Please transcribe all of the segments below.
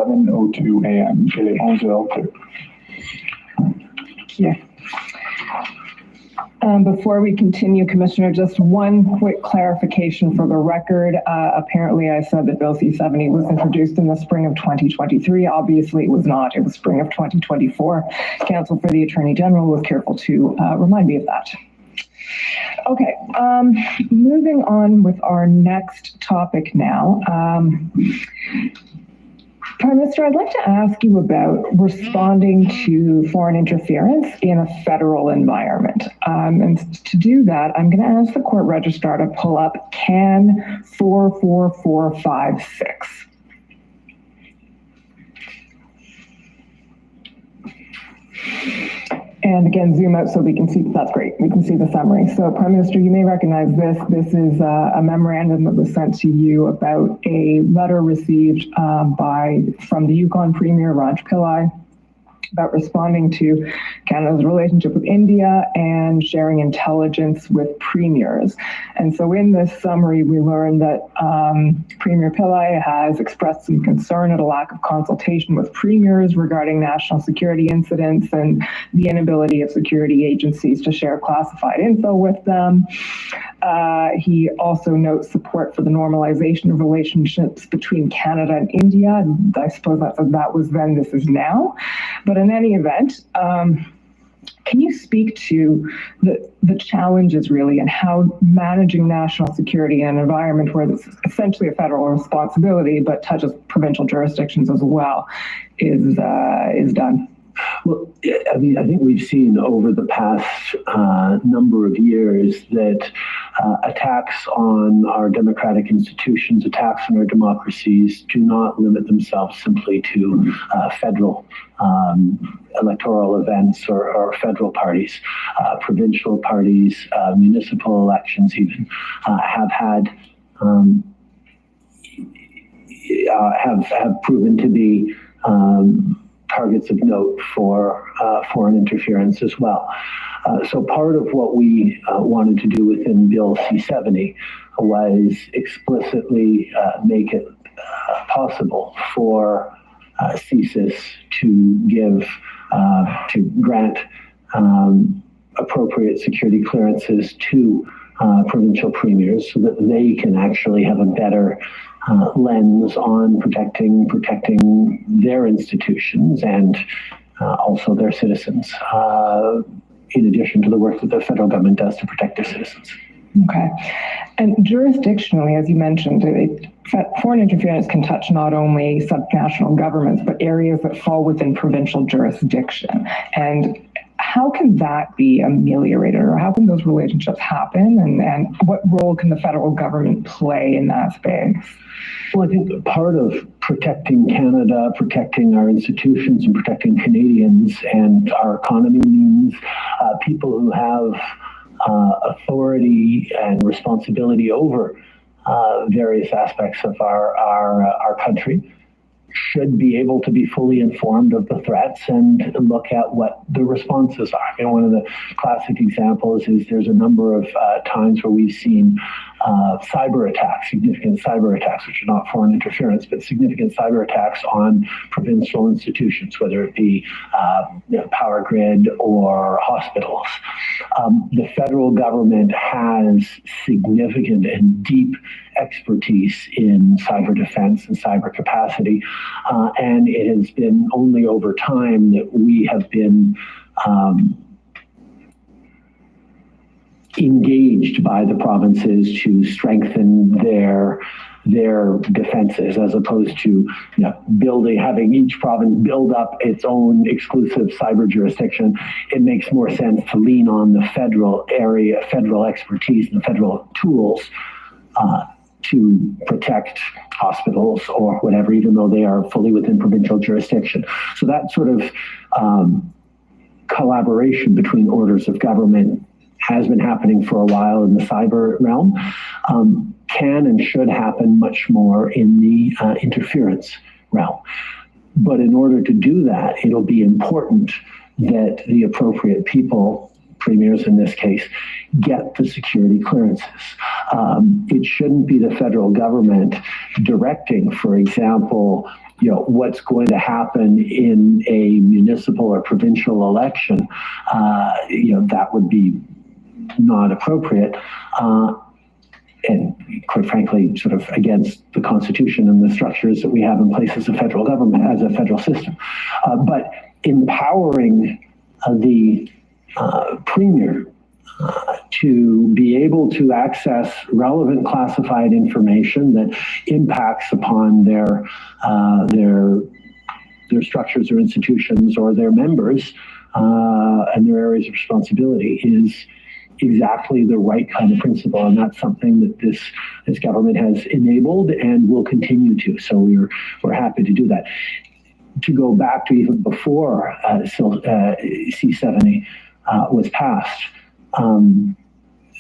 11:02 a.m. Il est 11h02. Thank you. Before we continue, Commissioner, just one quick clarification for the record. Apparently, I said that Bill C-70 was introduced in the spring of 2023. Obviously, it was not. It was spring of 2024. Counsel for the Attorney General was careful to remind me of that. Okay, moving on with our next topic now. Prime Minister, I'd like to ask you about responding to foreign interference in a federal environment. And to do that, I'm going to ask the court registrar to pull up CAN 44456. And again, zoom out so we can see, that's great, we can see the summary. So Prime Minister, you may recognize this. This is a memorandum that was sent to you about a letter received from the Yukon Premier, Raj Pillai, about responding to Canada's relationship with India and sharing intelligence with premiers. And so in this summary, we learned that Premier Pillai has expressed some concern at a lack of consultation with premiers regarding national security incidents and the inability of security agencies to share classified info with them. He also notes support for the normalization of relationships between Canada and India. And I suppose that was then, this is now. But in any event, can you speak to the challenges really and how managing national security in an environment where this is essentially a federal responsibility but touches provincial jurisdictions as well is done? Well, I mean, I think we've seen over the past number of years that attacks on our democratic institutions, attacks on our democracies do not limit themselves simply to federal electoral events or federal parties. Provincial parties, municipal elections even have had have proven to be targets of note for foreign interference as well. So part of what we wanted to do within Bill C-70 was explicitly make it possible for CSIS to grant appropriate security clearances to provincial premiers so that they can actually have a better lens on protecting their institutions and also their citizens, in addition to the work that the federal government does to protect their citizens. Okay. And jurisdictionally, as you mentioned, foreign interference can touch not only subnational governments, but areas that fall within provincial jurisdiction. And how can that be ameliorated, or how can those relationships happen, and what role can the federal government play in that space? Well, I think part of protecting Canada, protecting our institutions, and protecting Canadians and our economy means people who have authority and responsibility over various aspects of our country should be able to be fully informed of the threats and look at what the responses are. You know, one of the classic examples is there's a number of times where we've seen cyber attacks, significant cyber attacks, which are not foreign interference, but significant cyber attacks on provincial institutions, whether it be power grid or hospitals. The federal government has significant and deep expertise in cyber defense and cyber capacity, and it has been only over time that we have been engaged by the provinces to strengthen their defenses, as opposed to having each province build up its own exclusive cyber jurisdiction. It makes more sense to lean on the federal expertise and the federal tools to protect hospitals or whatever, even though they are fully within provincial jurisdiction. So that sort of collaboration between orders of government has been happening for a while in the cyber realm, can and should happen much more in the interference realm. But in order to do that, it'll be important that the appropriate people, premiers in this case, get the security clearances. It shouldn't be the federal government directing, for example, what's going to happen in a municipal or provincial election, that would be not appropriate. And quite frankly, sort of against the Constitution and the structures that we have in place as a federal government, as a federal system. But empowering the Premier to be able to access relevant classified information that impacts upon their structures or institutions or their members and their areas of responsibility is exactly the right kind of principle, and that's something that this government has enabled and will continue to. So we're happy to do that. To go back to even before C-70 was passed,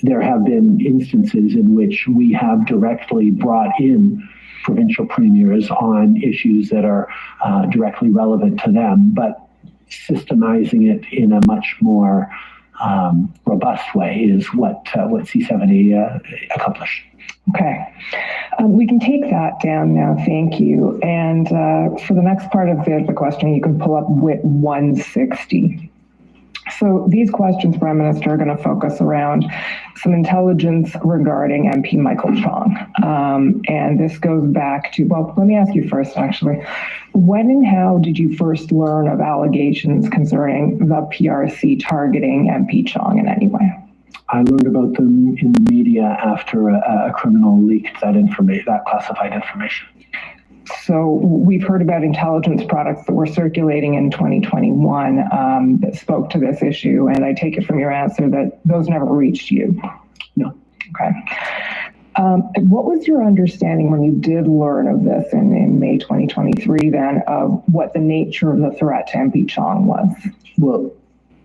there have been instances in which we have directly brought in provincial premiers on issues that are directly relevant to them, but systemizing it in a much more robust way is what C-70 accomplished. Okay. We can take that down now. Thank you. And for the next part of the question, you can pull up WIT 160. So these questions, Prime Minister, are going to focus around some intelligence regarding MP Michael Chong. And this goes back to, well, let me ask you first, actually. When and how did you first learn of allegations concerning the PRC targeting MP Chong in any way? I learned about them in the media after a criminal leaked that classified information. So we've heard about intelligence products that were circulating in 2021 that spoke to this issue, and I take it from your answer that those never reached you. No. Okay. What was your understanding when you did learn of this in May 2023 then of what the nature of the threat to MP Chong was? Well,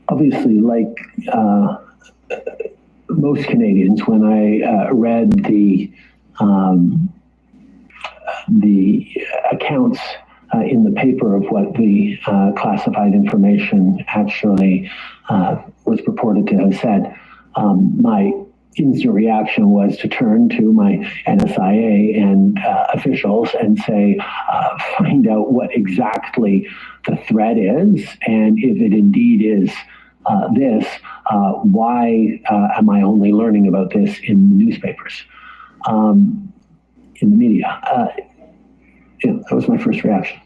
obviously, like most Canadians, when I read the accounts in the paper of what the classified information actually was purported to have said, my instant reaction was to turn to my NSIA and officials and say, find out what exactly the threat is, and if it indeed is this, why am I only learning about this in the newspapers, in the media? That was my first reaction.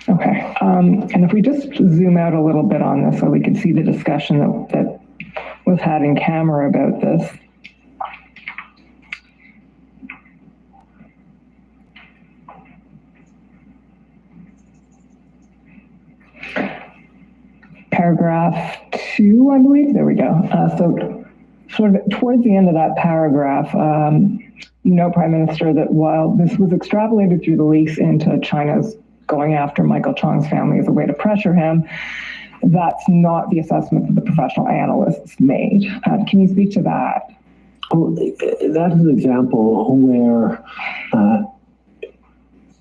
Okay. And if we just zoom out a little bit on this so we can see the discussion that was had in camera about this. Paragraph 2, I believe. There we go. So sort of towards the end of that paragraph, Prime Minister, that while this was extrapolated through the leaks into China's going after Michael Chong's family as a way to pressure him, that's not the assessment that the professional analysts made. Can you speak to that? Well, that is an example where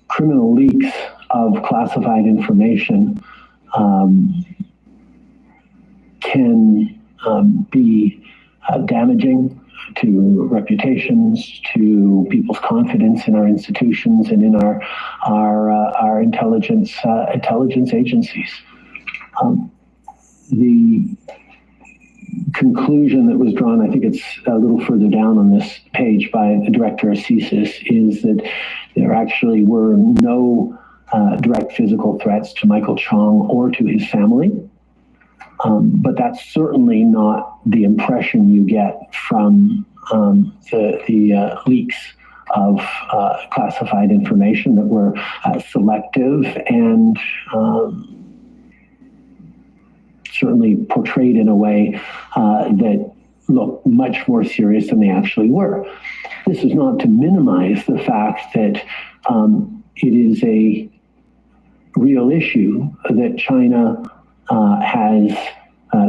criminal leaks of classified information can be damaging to reputations, to people's confidence in our institutions and in our intelligence agencies. The conclusion that was drawn, I think it's a little further down on this page by the director of CSIS, is that there actually were no direct physical threats to Michael Chong or to his family. But that's certainly not the impression you get from the leaks of classified information that were selective and certainly portrayed in a way that looked much more serious than they actually were. This is not to minimize the fact that it is a real issue that China has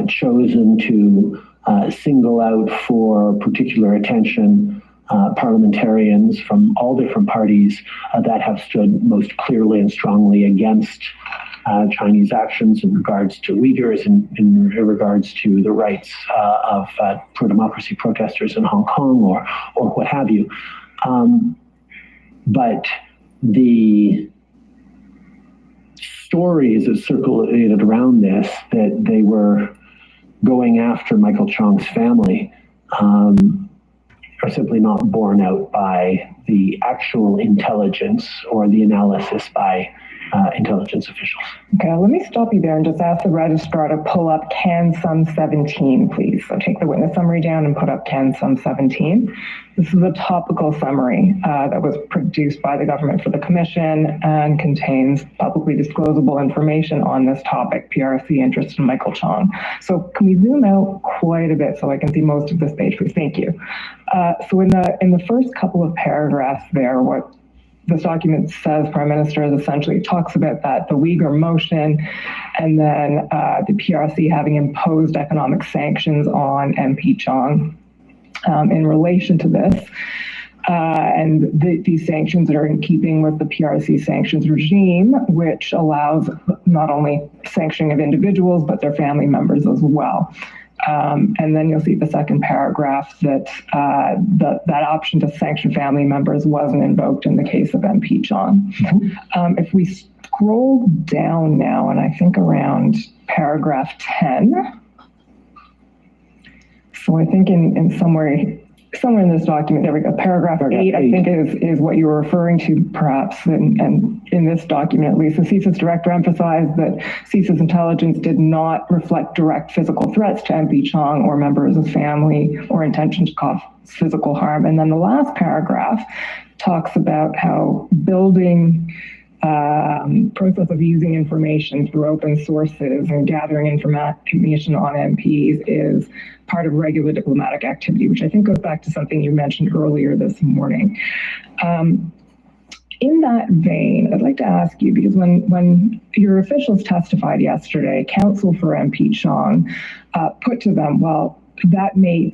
chosen to single out for particular attention parliamentarians from all different parties that have stood most clearly and strongly against Chinese actions in regards to Uyghurs and in regards to the rights of pro-democracy protesters in Hong Kong or what have you. But the stories that circulated around this, that they were going after Michael Chong's family, are simply not borne out by the actual intelligence or the analysis by intelligence officials. Okay, let me stop you there and just ask the registrar to pull up Can Sum 17, please. So take the witness summary down and put up Can Sum 17. This is a topical summary that was produced by the government for the commission and contains publicly disclosable information on this topic, PRC interest in Michael Chong. So can we zoom out quite a bit so I can see most of this page, please? Thank you. So in the first couple of paragraphs there, what this document says, Prime Minister, is essentially talks about that, the Uyghur motion, and then the PRC having imposed economic sanctions on MP Chong in relation to this. And these sanctions are in keeping with the PRC sanctions regime, which allows not only sanctioning of individuals, but their family members as well. And then you'll see the second paragraph that that option to sanction family members wasn't invoked in the case of MP Chong. Mm-hmm. If we scroll down now, and I think around paragraph 10, so I think in somewhere in this document, there we go, paragraph 8, I think is what you were referring to perhaps, and in this document at least, the CSIS director emphasized that CSIS intelligence did not reflect direct physical threats to MP Chong or members of his family or intention to cause physical harm. And then the last paragraph talks about how building process of using information through open sources and gathering information on MPs is part of regular diplomatic activity, which I think goes back to something you mentioned earlier this morning. In that vein, I'd like to ask you, because when your officials testified yesterday, counsel for MP Chong put to them, well, that may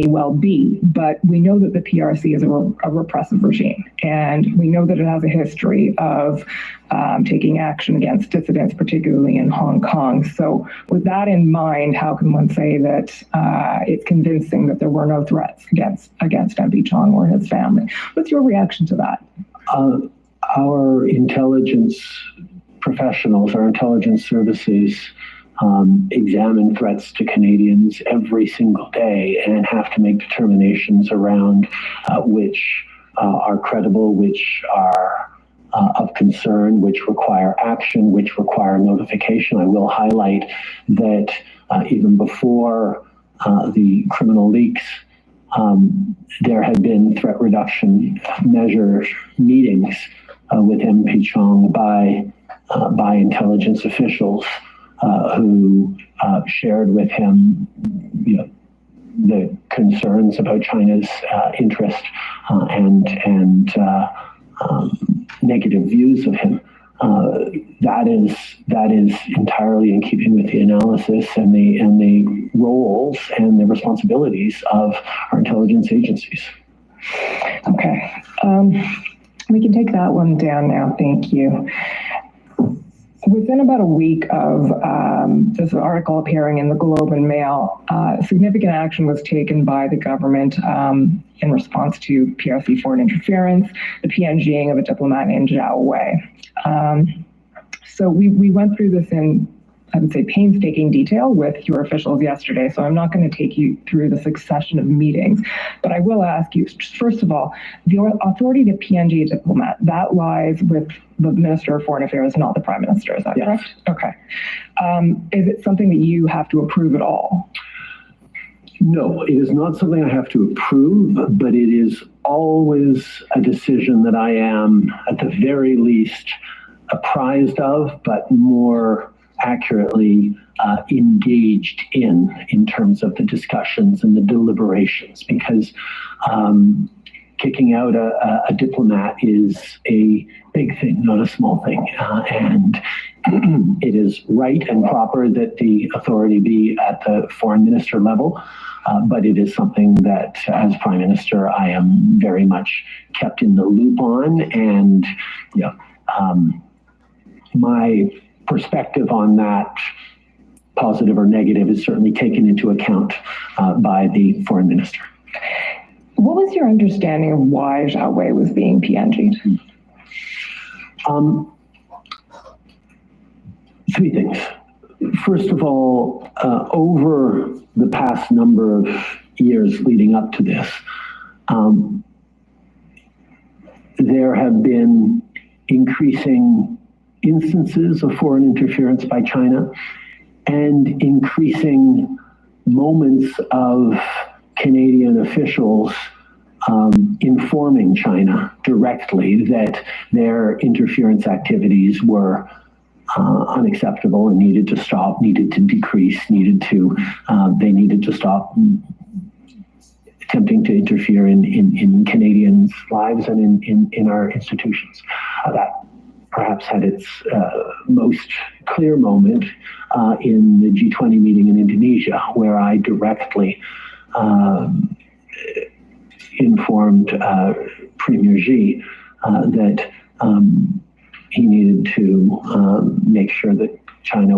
well be, but we know that the PRC is a repressive regime, and we know that it has a history of taking action against dissidents, particularly in Hong Kong. So with that in mind, how can one say that it's convincing that there were no threats against MP Chong or his family? What's your reaction to that? Our intelligence professionals, our intelligence services, examine threats to Canadians every single day and have to make determinations around which are credible, which are of concern, which require action, which require notification. I will highlight that even before the criminal leaks, there had been threat reduction measure meetings with MP Chong by intelligence officials who shared with him, the concerns about China's interest and negative views of him. That is entirely in keeping with the analysis and the roles and the responsibilities of our intelligence agencies. Okay, we can take that one down now. Thank you. Within about a week of this article appearing in the Globe and Mail, significant action was taken by the government in response to PRC foreign interference, the PNGing of a diplomat named Zhao Wei. So we went through this in, I would say, painstaking detail with your officials yesterday, so I'm not going to take you through the succession of meetings, but I will ask you, first of all, the authority to PNG a diplomat, that lies with the Minister of Foreign Affairs, not the Prime Minister, is that correct? Okay. Is it something that you have to approve at all? No, it is not something I have to approve, but it is always a decision that I am, at the very least, apprised of, but more accurately engaged in terms of the discussions and the deliberations, because kicking out a diplomat is a big thing, not a small thing. And it is right and proper that the authority be at the foreign minister level, but it is something that, as Prime Minister, I am very much kept in the loop on, and my perspective on that, positive or negative, is certainly taken into account by the foreign minister. What was your understanding of why Zhao Wei was being PNG'd? Three things. First of all, over the past number of years leading up to this, there have been increasing instances of foreign interference by China and increasing moments of Canadian officials informing China directly that their interference activities were unacceptable and needed to stop, needed to decrease, they needed to stop attempting to interfere in Canadians' lives and in our institutions. That perhaps had its most clear moment in the G20 meeting in Indonesia, where I directly informed Premier Xi that he needed to make sure that China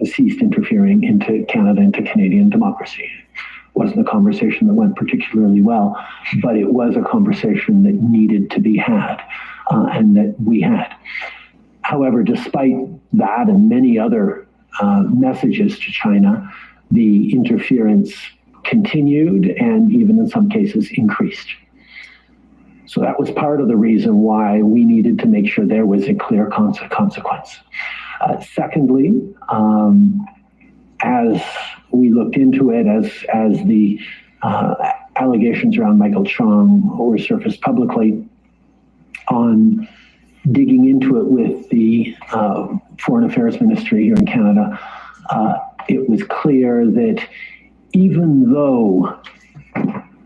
ceased interfering into Canada, into Canadian democracy. It wasn't a conversation that went particularly well, but it was a conversation that needed to be had and that we had. However, despite that and many other messages to China, the interference continued and even in some cases increased. So that was part of the reason why we needed to make sure there was a clear consequence. Secondly, as we looked into it, as the allegations around Michael Chong were surfaced publicly, on digging into it with the Foreign Affairs Ministry here in Canada, it was clear that even though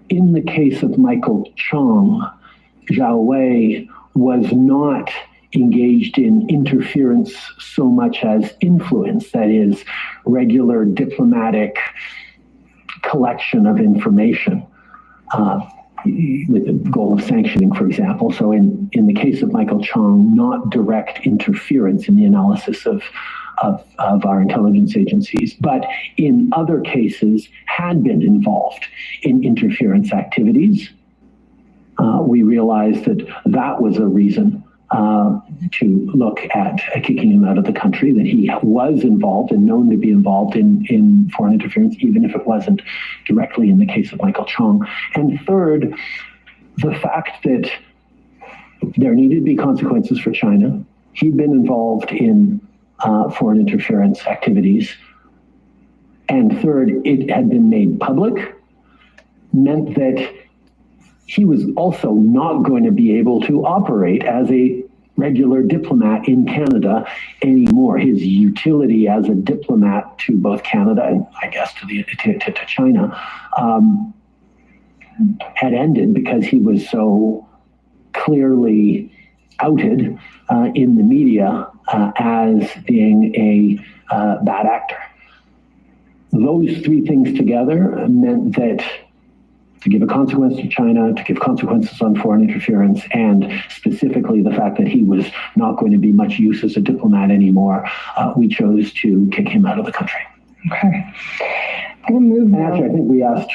in the case of Michael Chong, Zhao Wei was not engaged in interference so much as influence, that is, regular diplomatic collection of information with the goal of sanctioning, for example. So in the case of Michael Chong, not direct interference in the analysis of our intelligence agencies, but in other cases had been involved in interference activities. We realized that was a reason to look at kicking him out of the country, that he was involved and known to be involved in foreign interference, even if it wasn't directly in the case of Michael Chong. And third, the fact that there needed to be consequences for China. He'd been involved in foreign interference activities. And third, it had been made public, meant that he was also not going to be able to operate as a regular diplomat in Canada anymore. His utility as a diplomat to both Canada and I guess to China had ended because he was so clearly outed in the media as being a bad actor. Those three things together meant that to give a consequence to China, to give consequences on foreign interference, and specifically the fact that he was not going to be much use as a diplomat anymore, we chose to kick him out of the country. Okay. I'm going to move now. Actually, I think we asked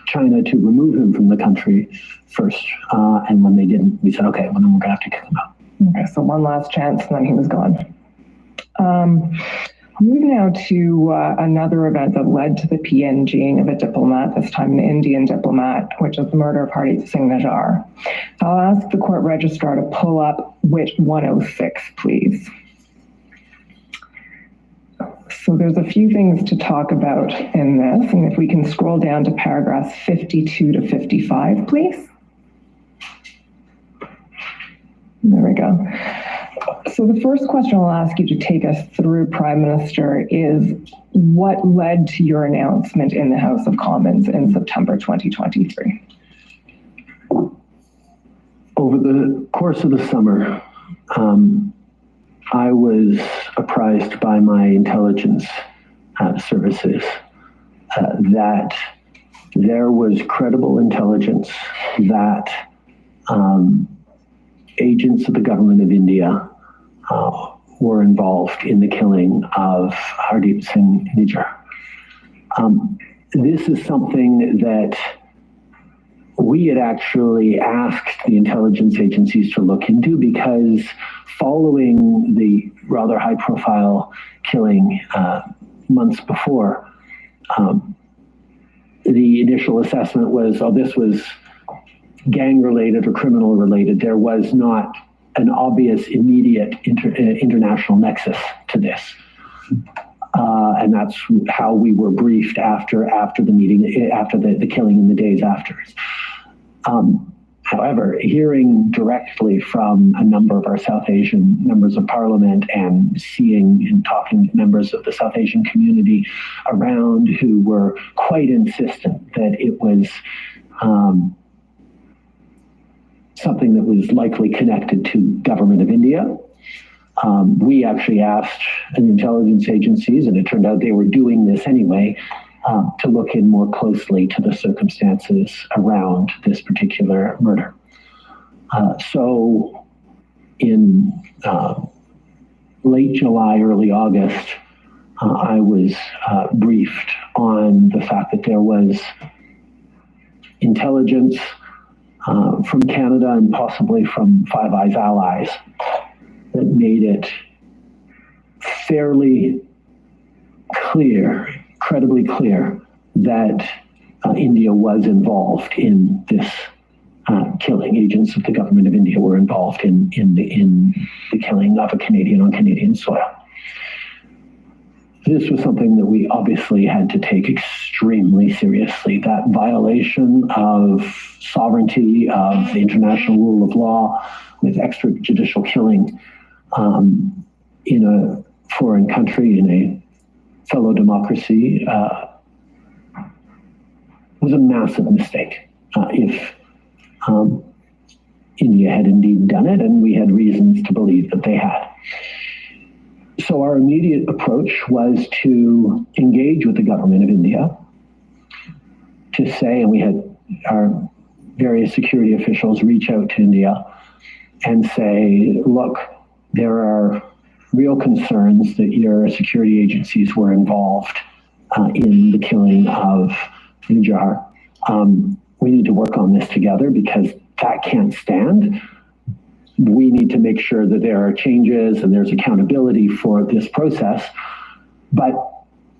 China to remove him from the country first, and when they didn't, we said, okay, well, then we're going to have to kick him out. Okay, so one last chance, and then he was gone. I'll move now to another event that led to the PNGing of a diplomat, this time an Indian diplomat, which is the murder of Hardeep Singh Nijjar. I'll ask the court registrar to pull up WIT 106, please. So there's a few things to talk about in this, and if we can scroll down to paragraphs 52 to 55, please. There we go. So the first question I'll ask you to take us through, Prime Minister, is what led to your announcement in the House of Commons in September 2023? Over the course of the summer, I was apprised by my intelligence services that there was credible intelligence that agents of the government of India were involved in the killing of Hardeep Singh Nijjar. This is something that we had actually asked the intelligence agencies to look into, because following the rather high-profile killing months before, the initial assessment was, oh, this was gang-related or criminal-related. There was not an obvious, immediate international nexus to this. And that's how we were briefed after the meeting, after the killing in the days after. However, hearing directly from a number of our South Asian members of parliament and seeing and talking to members of the South Asian community around who were quite insistent that it was something that was likely connected to government of India, we actually asked the intelligence agencies, and it turned out they were doing this anyway, to look in more closely to the circumstances around this particular murder. So in late July, early August, I was briefed on the fact that there was intelligence from Canada and possibly from Five Eyes allies that made it fairly clear, incredibly clear, that India was involved in this killing. Agents of the government of India were involved in the killing of a Canadian on Canadian soil. This was something that we obviously had to take extremely seriously. That violation of sovereignty, of the international rule of law, with extrajudicial killing in a foreign country, in a fellow democracy, was a massive mistake. If India had indeed done it, and we had reasons to believe that they had. So our immediate approach was to engage with the government of India to say, and we had our various security officials reach out to India and say, look, there are real concerns that your security agencies were involved in the killing of Nijjar. We need to work on this together because that can't stand. We need to make sure that there are changes and there's accountability for this process, but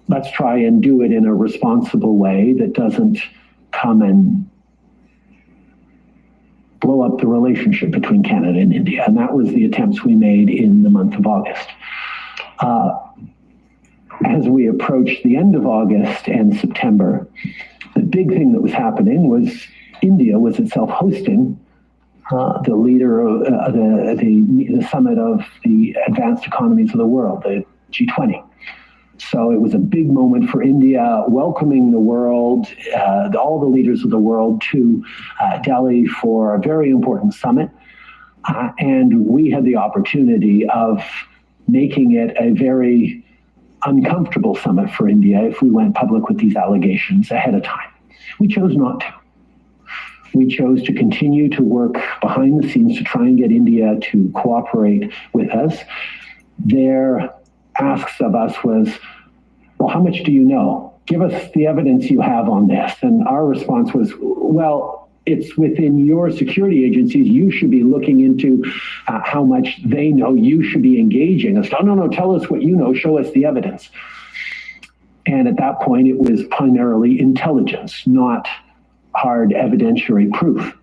let's try and do it in a responsible way that doesn't come and blow up the relationship between Canada and India. And that was the attempts we made in the month of August. As we approached the end of August and September, the big thing that was happening was India was itself hosting the leader of the summit of the advanced economies of the world, the G20. So it was a big moment for India, welcoming the world, all the leaders of the world to Delhi for a very important summit. And we had the opportunity of making it a very uncomfortable summit for India if we went public with these allegations ahead of time. We chose not to. We chose to continue to work behind the scenes to try and get India to cooperate with us. Their asks of us was, well, how much do you know? Give us the evidence you have on this. And our response was, well, it's within your security agencies. You should be looking into how much they know. You should be engaging us. No, tell us what you know. Show us the evidence. And at that point, it was primarily intelligence, not hard evidentiary proof.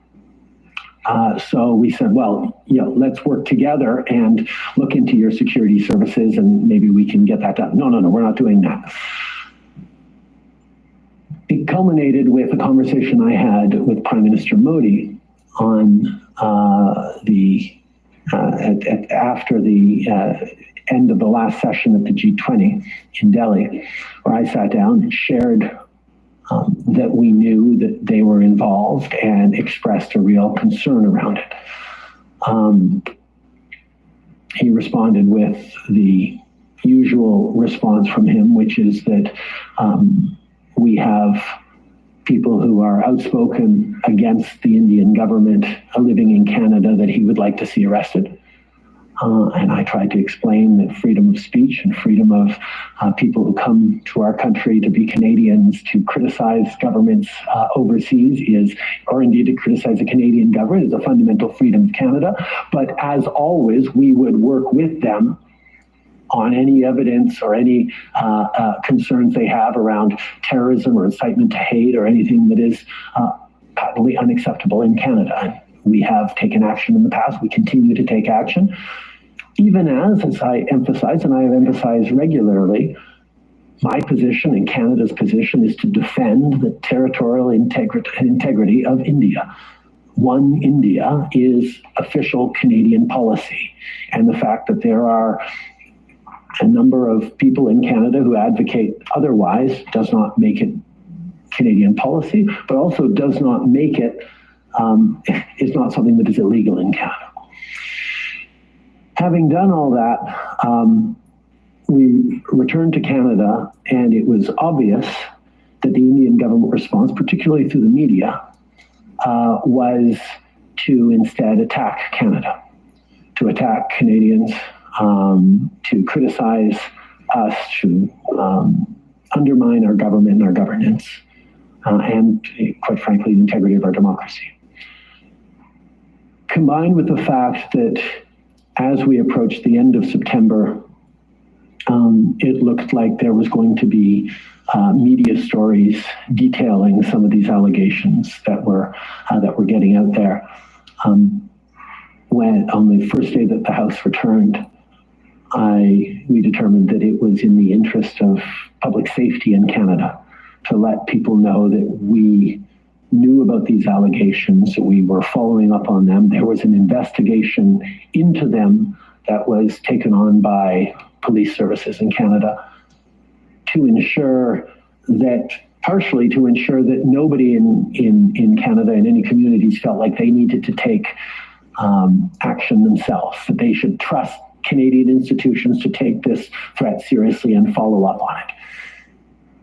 So we said, well, let's work together and look into your security services and maybe we can get that done. No, we're not doing that. It culminated with a conversation I had with Prime Minister Modi on after the end of the last session at the G20 in Delhi, where I sat down and shared that we knew that they were involved and expressed a real concern around it. He responded with the usual response from him, which is that we have people who are outspoken against the Indian government living in Canada that he would like to see arrested. And I tried to explain that freedom of speech and freedom of people who come to our country to be Canadians to criticize governments overseas is, or indeed to criticize the Canadian government, is a fundamental freedom of Canada. But as always, we would work with them on any evidence or any concerns they have around terrorism or incitement to hate or anything that is patently unacceptable in Canada. And we have taken action in the past. We continue to take action, even as I emphasize, and I have emphasized regularly, my position and Canada's position is to defend the territorial integrity of India. One India is official Canadian policy. And the fact that there are a number of people in Canada who advocate otherwise does not make it Canadian policy, but also does not make it, is not something that is illegal in Canada. Having done all that, we returned to Canada, and it was obvious that the Indian government response, particularly through the media, was to instead attack Canada, to attack Canadians, to criticize us, to undermine our government and our governance, and quite frankly, the integrity of our democracy. Combined with the fact that as we approached the end of September, it looked like there was going to be media stories detailing some of these allegations that were getting out there. When on the first day that the House returned, we determined that it was in the interest of public safety in Canada to let people know that we knew about these allegations, that we were following up on them. There was an investigation into them that was taken on by police services in Canada to ensure that, partially to ensure that nobody in Canada and any communities felt like they needed to take action themselves, that they should trust Canadian institutions to take this threat seriously and follow up on it.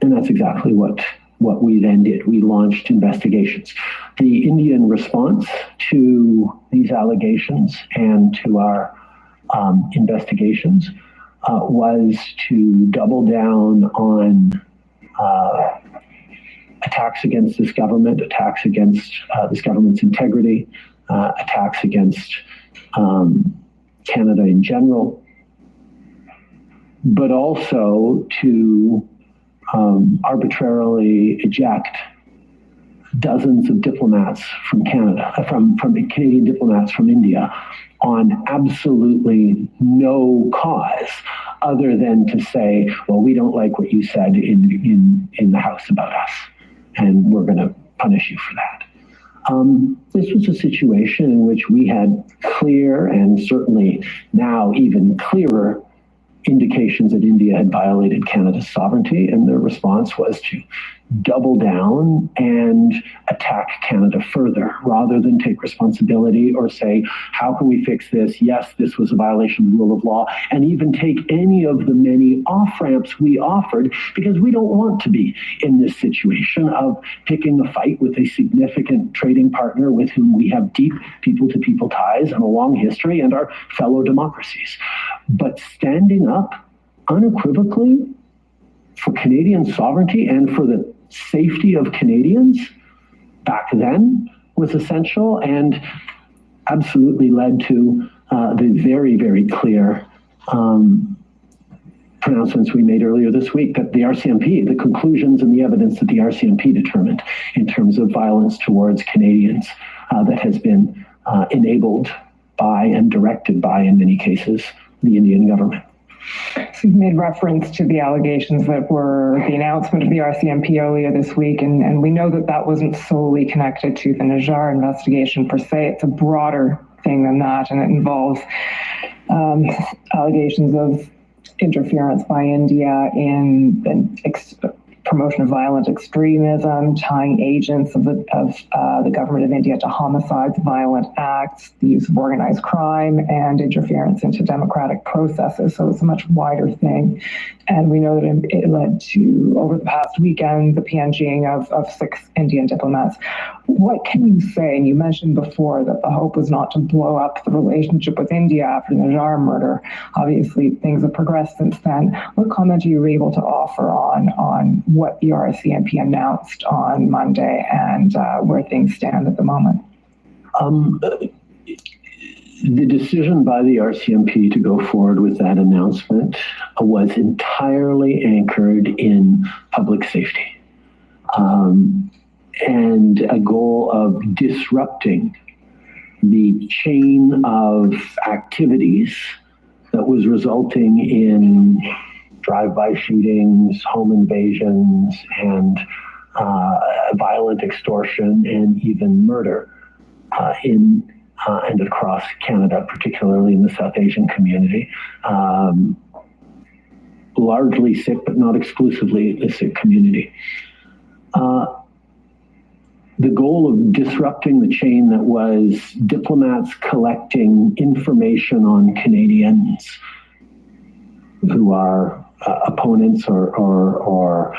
And that's exactly what we then did. We launched investigations. The Indian response to these allegations and to our investigations was to double down on attacks against this government, attacks against this government's integrity, attacks against Canada in general, but also to arbitrarily eject dozens of diplomats from Canada, from Canadian diplomats from India, on absolutely no cause other than to say, well, we don't like what you said in the House about us, and we're going to punish you for that. This was a situation in which we had clear, and certainly now even clearer, indications that India had violated Canada's sovereignty, and their response was to double down and attack Canada further rather than take responsibility or say, how can we fix this? Yes, this was a violation of the rule of law, and even take any of the many off-ramps we offered, because we don't want to be in this situation of picking a fight with a significant trading partner with whom we have deep people-to-people ties and a long history and our fellow democracies. But standing up unequivocally for Canadian sovereignty and for the safety of Canadians back then was essential, and absolutely led to the very, very clear pronouncements we made earlier this week that the RCMP, the conclusions and the evidence that the RCMP determined in terms of violence towards Canadians that has been enabled by and directed by, in many cases, the Indian government. So you've made reference to the allegations that were the announcement of the RCMP earlier this week, and we know that that wasn't solely connected to the Nijjar investigation per se. It's a broader thing than that, and it involves allegations of interference by India in promotion of violent extremism, tying agents of the government of India to homicides, violent acts, the use of organized crime, and interference into democratic processes. So it's a much wider thing. And we know that it led to, over the past weekend, the PNGing of 6 Indian diplomats. What can you say? And you mentioned before that the hope was not to blow up the relationship with India after the Nijjar murder. Obviously, things have progressed since then. What comment are you able to offer on what the RCMP announced on Monday and where things stand at the moment? The decision by the RCMP to go forward with that announcement was entirely anchored in public safety and a goal of disrupting the chain of activities that was resulting in drive-by shootings, home invasions, and violent extortion and even murder and across Canada, particularly in the South Asian community. Largely Sikh, but not exclusively a Sikh community. The goal of disrupting the chain that was diplomats collecting information on Canadians who are opponents or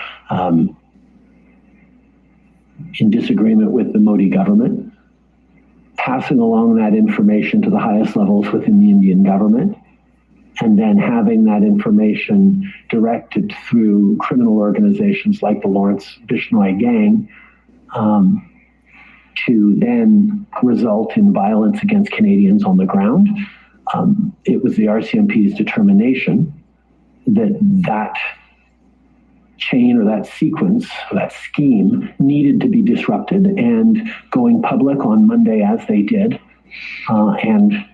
in disagreement with the Modi government, passing along that information to the highest levels within the Indian government, and then having that information directed through criminal organizations like the Lawrence Bishnoi gang to then result in violence against Canadians on the ground. It was the RCMP's determination that chain or that sequence, or that scheme needed to be disrupted, and going public on Monday as they did, and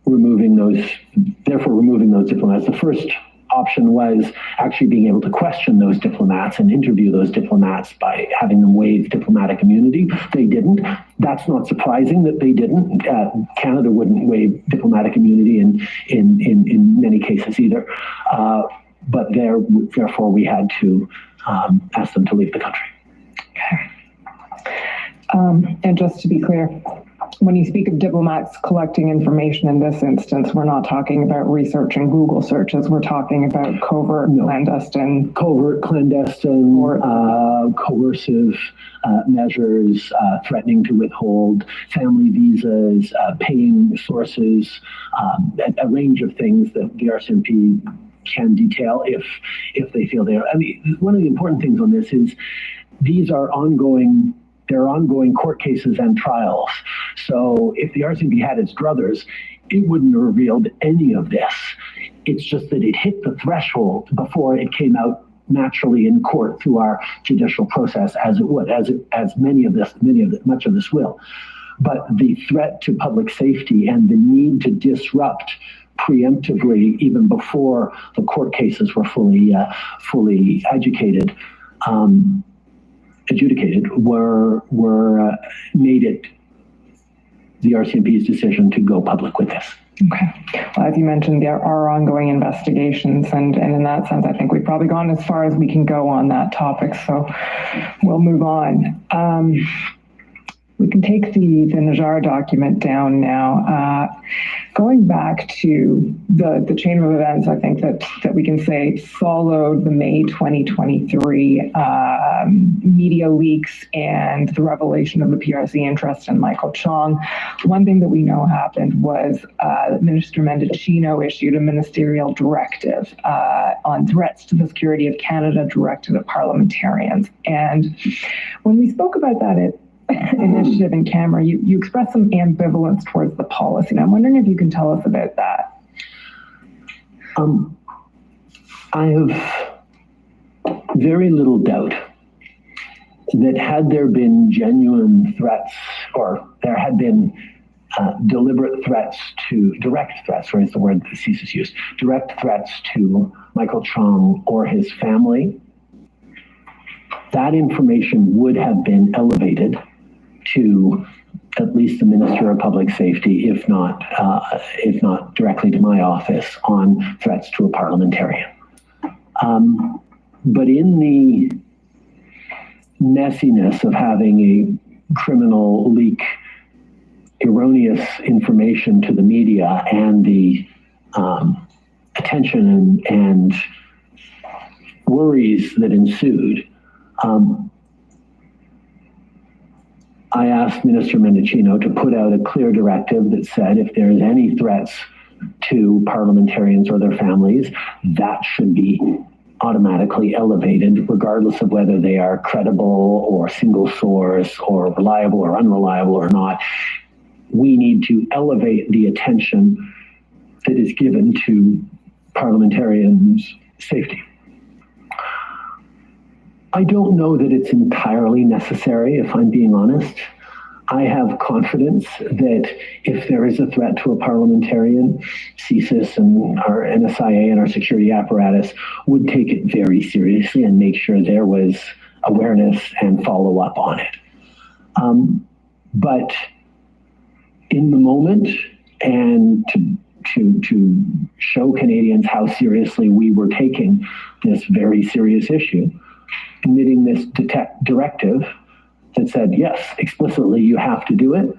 removing those diplomats. The first option was actually being able to question those diplomats and interview those diplomats by having them waive diplomatic immunity. They didn't. That's not surprising that they didn't. Canada wouldn't waive diplomatic immunity in many cases either. But therefore, we had to ask them to leave the country. Okay. And just to be clear, when you speak of diplomats collecting information in this instance, we're not talking about research and Google searches. We're talking about covert, clandestine, coercive measures, threatening to withhold family visas, paying sources, a range of things that the RCMP can detail if they feel they are. I mean, one of the important things on this is these are ongoing. There are ongoing court cases and trials. So if the RCMP had its druthers, it wouldn't have revealed any of this. It's just that it hit the threshold before it came out naturally in court through our judicial process, as it would, as much of this will. But the threat to public safety and the need to disrupt preemptively, even before the court cases were fully adjudicated, made it the RCMP's decision to go public with this. Okay. Well, as you mentioned, there are ongoing investigations, and in that sense, I think we've probably gone as far as we can go on that topic, so we'll move on. We can take the Nijjar document down now. Going back to the chain of events, I think that we can say followed the May 2023 media leaks and the revelation of the PRC interest in Michael Chong. One thing that we know happened was Minister Mendocino issued a ministerial directive on threats to the security of Canada directed at parliamentarians. And when we spoke about that initiative in camera, you expressed some ambivalence towards the policy. And I'm wondering if you can tell us about that. I have very little doubt that had there been genuine threats, or there had been direct threats to Michael Chong or his family, that information would have been elevated to at least the Minister of Public Safety, if not directly to my office on threats to a parliamentarian. But in the messiness of having a criminal leak erroneous information to the media and the attention and worries that ensued, I asked Minister Mendicino to put out a clear directive that said if there's any threats to parliamentarians or their families, that should be automatically elevated, regardless of whether they are credible or single source or reliable or unreliable or not. We need to elevate the attention that is given to parliamentarians' safety. I don't know that it's entirely necessary, if I'm being honest. I have confidence that if there is a threat to a parliamentarian, CSIS and our NSIA and our security apparatus would take it very seriously and make sure there was awareness and follow up on it. But in the moment, and to show Canadians how seriously we were taking this very serious issue, emitting this directive that said, yes, explicitly you have to do it,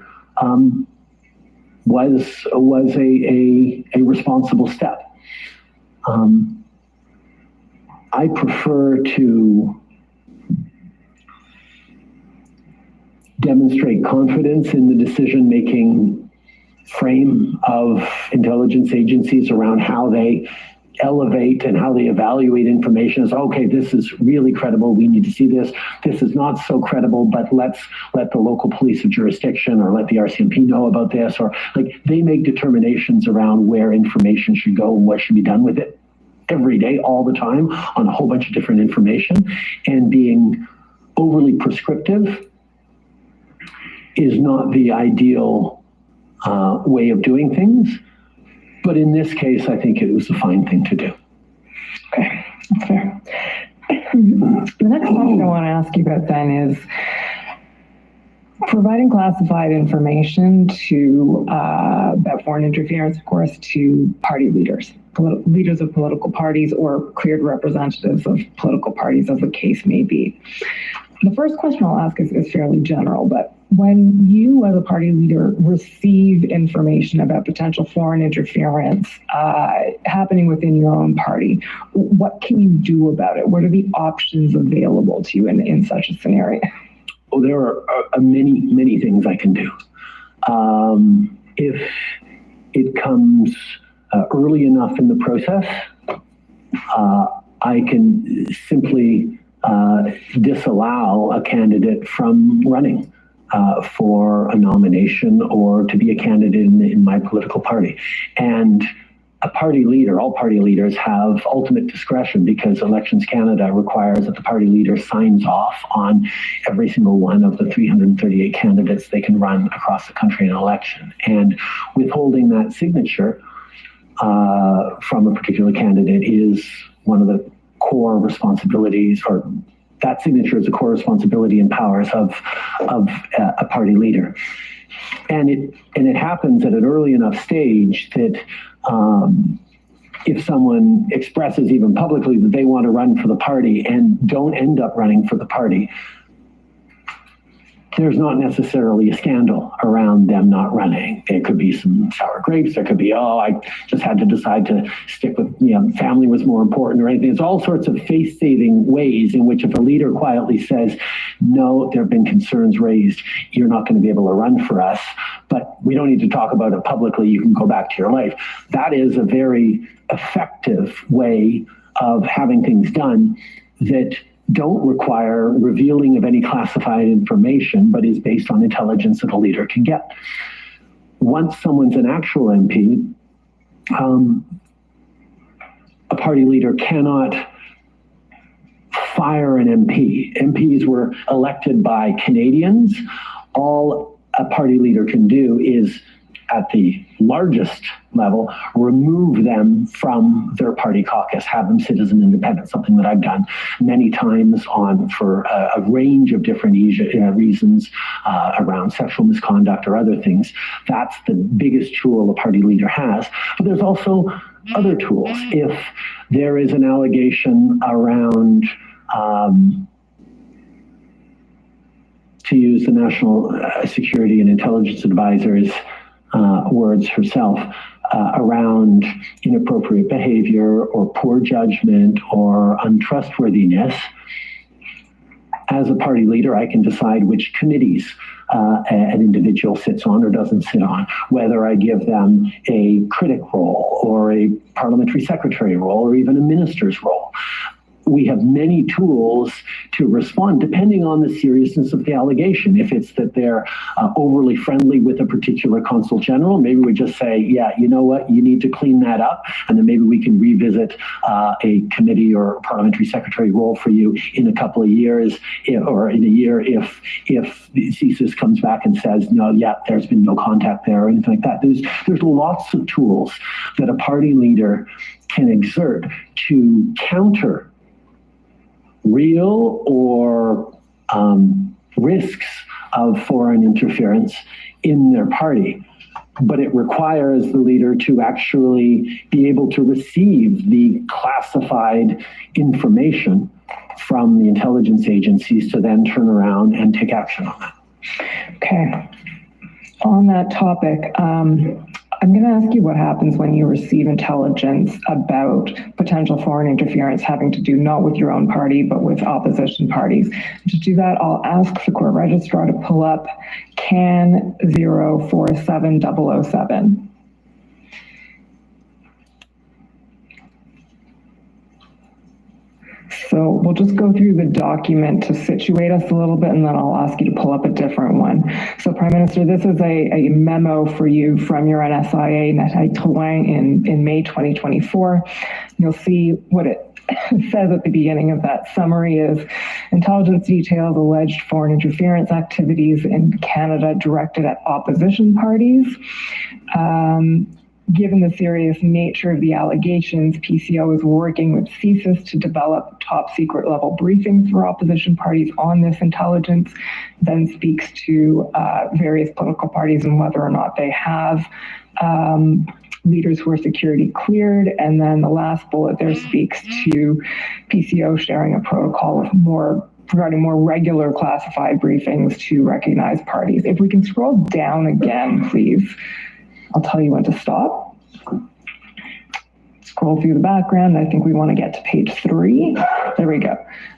was a responsible step. I prefer to demonstrate confidence in the decision-making frame of intelligence agencies around how they elevate and how they evaluate information as, okay, this is really credible, we need to see this. This is not so credible, but let's let the local police of jurisdiction or let the RCMP know about this, or like they make determinations around where information should go and what should be done with it every day, all the time, on a whole bunch of different information. And being overly prescriptive is not the ideal way of doing things. But in this case, I think it was a fine thing to do. Okay, that's fair. The next question I want to ask you about then is providing classified information to about foreign interference, of course, to party leaders, leaders of political parties or cleared representatives of political parties, as the case may be. The first question I'll ask is fairly general, but when you as a party leader receive information about potential foreign interference happening within your own party, what can you do about it? What are the options available to you in such a scenario? Well, there are many things I can do. If it comes early enough in the process, I can simply disallow a candidate from running for a nomination or to be a candidate in my political party. And a party leader, all party leaders have ultimate discretion because Elections Canada requires that the party leader signs off on every single one of the 338 candidates they can run across the country in an election. And withholding that signature from a particular candidate is one of the core responsibilities, or that signature is a core responsibility and powers of a party leader. And it happens at an early enough stage that if someone expresses even publicly that they want to run for the party and don't end up running for the party, there's not necessarily a scandal around them not running. There could be some sour grapes. There could be, I just had to decide to stick with, family was more important or anything. It's all sorts of face-saving ways in which if a leader quietly says, no, there have been concerns raised, you're not going to be able to run for us, but we don't need to talk about it publicly, you can go back to your life. That is a very effective way of having things done that don't require revealing of any classified information, but is based on intelligence that a leader can get. Once someone's an actual MP, a party leader cannot fire an MP. MPs were elected by Canadians. All a party leader can do is, at the largest level, remove them from their party caucus, have them sit as an independent, something that I've done many times for a range of different reasons around sexual misconduct or other things. That's the biggest tool a party leader has. But there's also other tools. If there is an allegation around, to use the National Security and Intelligence Advisor's words herself, around inappropriate behavior or poor judgment or untrustworthiness, as a party leader, I can decide which committees an individual sits on or doesn't sit on, whether I give them a critic role or a parliamentary secretary role or even a minister's role. We have many tools to respond depending on the seriousness of the allegation. If it's that they're overly friendly with a particular consul general, maybe we just say, yeah, you know what, you need to clean that up. And then maybe we can revisit a committee or parliamentary secretary role for you in a couple of years or in a year if the CSIS comes back and says, no, yeah, there's been no contact there or anything like that. There's lots of tools that a party leader can exert to counter real or risks of foreign interference in their party. But it requires the leader to actually be able to receive the classified information from the intelligence agencies to then turn around and take action on that. Okay. On that topic, I'm going to ask you what happens when you receive intelligence about potential foreign interference having to do not with your own party, but with opposition parties. To do that, I'll ask the court registrar to pull up CAN 047007. So we'll just go through the document to situate us a little bit, and then I'll ask you to pull up a different one. So Prime Minister, this is a memo for you from your NSIA in May 2024. You'll see what it says at the beginning of that summary is intelligence details alleged foreign interference activities in Canada directed at opposition parties. Given the serious nature of the allegations, PCO is working with CSIS to develop top secret level briefings for opposition parties on this intelligence, then speaks to various political parties and whether or not they have leaders who are security cleared. And then the last bullet there speaks to PCO sharing a protocol of regarding more regular classified briefings to recognize parties. If we can scroll down again, please. I'll tell you when to stop. Scroll through the background. I think we want to get to page 3. There we go.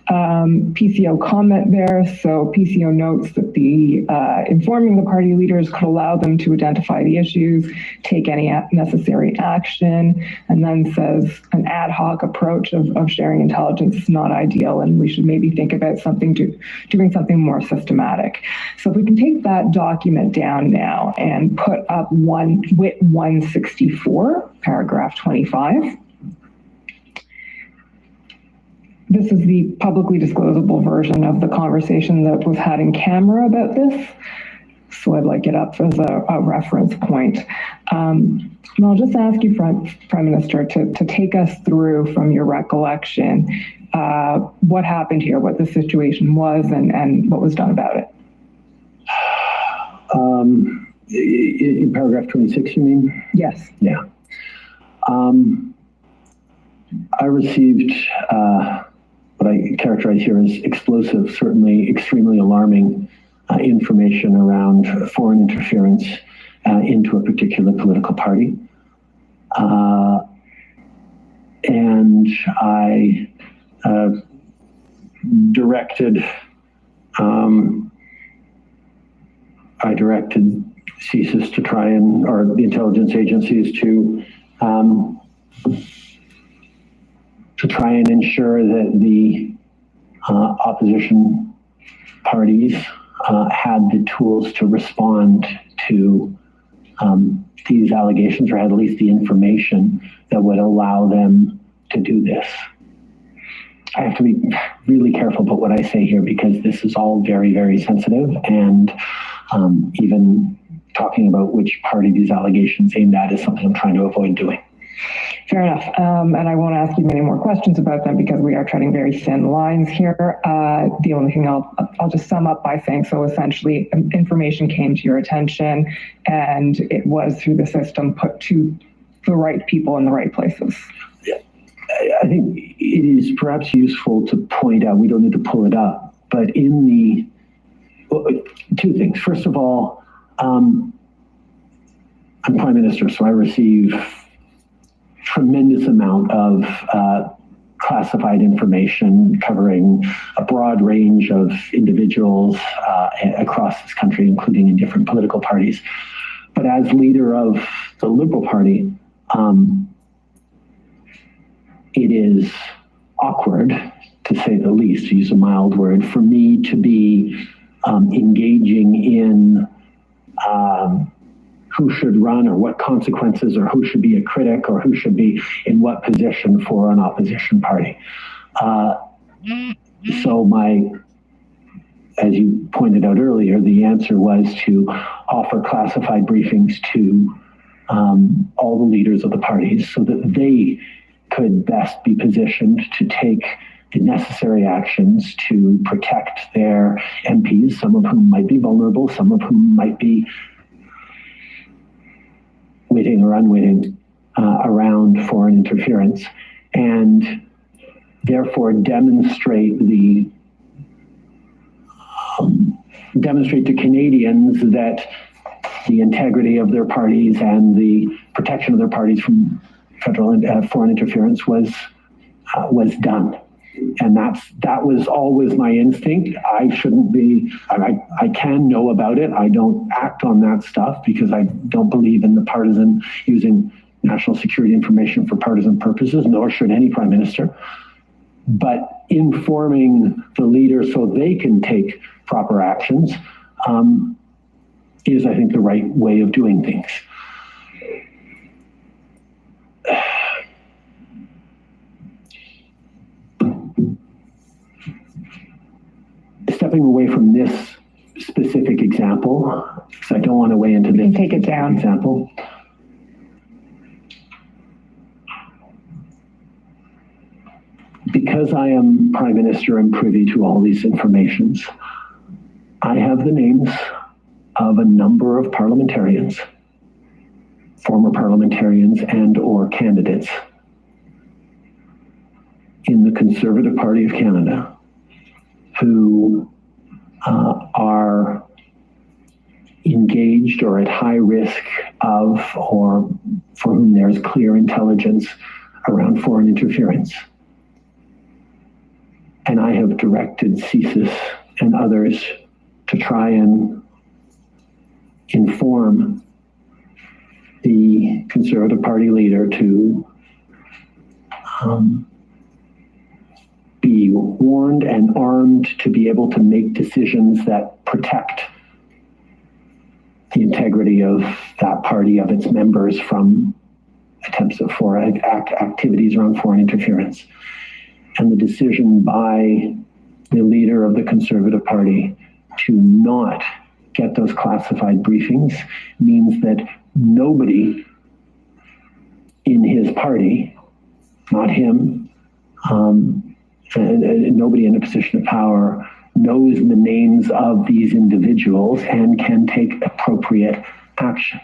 PCO comment there. So PCO notes that the informing the party leaders could allow them to identify the issues, take any necessary action, and then says an ad hoc approach of sharing intelligence is not ideal, and we should maybe think about doing something more systematic. So if we can take that document down now and put up WIT 164, paragraph 25. This is the publicly disclosable version of the conversation that was had in camera about this. So I'd like it up as a reference point. And I'll just ask you, Prime Minister, to take us through from your recollection what happened here, what the situation was, and what was done about it. In paragraph 26, you mean? Yes. Yeah. I received what I characterize here as explosive, certainly extremely alarming information around foreign interference into a particular political party. And I directed CSIS to try and, or the intelligence agencies to try and ensure that the opposition parties had the tools to respond to these allegations, or had at least the information that would allow them to do this. I have to be really careful about what I say here because this is all very, very sensitive, and even talking about which party these allegations aimed at is something I'm trying to avoid doing. Fair enough. And I won't ask you many more questions about them because we are treading very thin lines here. The only thing I'll just sum up by saying, so essentially information came to your attention and it was through the system put to the right people in the right places. I think it is perhaps useful to point out, we don't need to pull it up, but two things. First of all, I'm Prime Minister, so I receive tremendous amount of classified information covering a broad range of individuals across this country, including in different political parties. But as leader of the Liberal Party, it is awkward, to say the least, to use a mild word, for me to be engaging in who should run or what consequences, or who should be a critic, or who should be in what position for an opposition party. So as you pointed out earlier, the answer was to offer classified briefings to all the leaders of the parties so that they could best be positioned to take the necessary actions to protect their MPs, some of whom might be vulnerable, some of whom might be witting or unwitting around foreign interference, and therefore demonstrate to Canadians that the integrity of their parties and the protection of their parties from federal and foreign interference was done. And that was always my instinct. I can know about it. I don't act on that stuff because I don't believe in the partisan using national security information for partisan purposes, nor should any prime minister. But informing the leaders so they can take proper actions is, I think, the right way of doing things. Stepping away from this specific example, because I don't want to weigh into this take it down. Example. Because I am Prime Minister and privy to all these informations, I have the names of a number of parliamentarians, former parliamentarians and or candidates in the Conservative Party of Canada who are engaged or at high risk of, or for whom there's clear intelligence around foreign interference. And I have directed CSIS and others to try and inform the Conservative Party leader to be warned and armed to be able to make decisions that protect the integrity of that party, of its members, from attempts of foreign activities around foreign interference. And the decision by the leader of the Conservative Party to not get those classified briefings means that nobody in his party, not him, and nobody in a position of power knows the names of these individuals and can take appropriate action.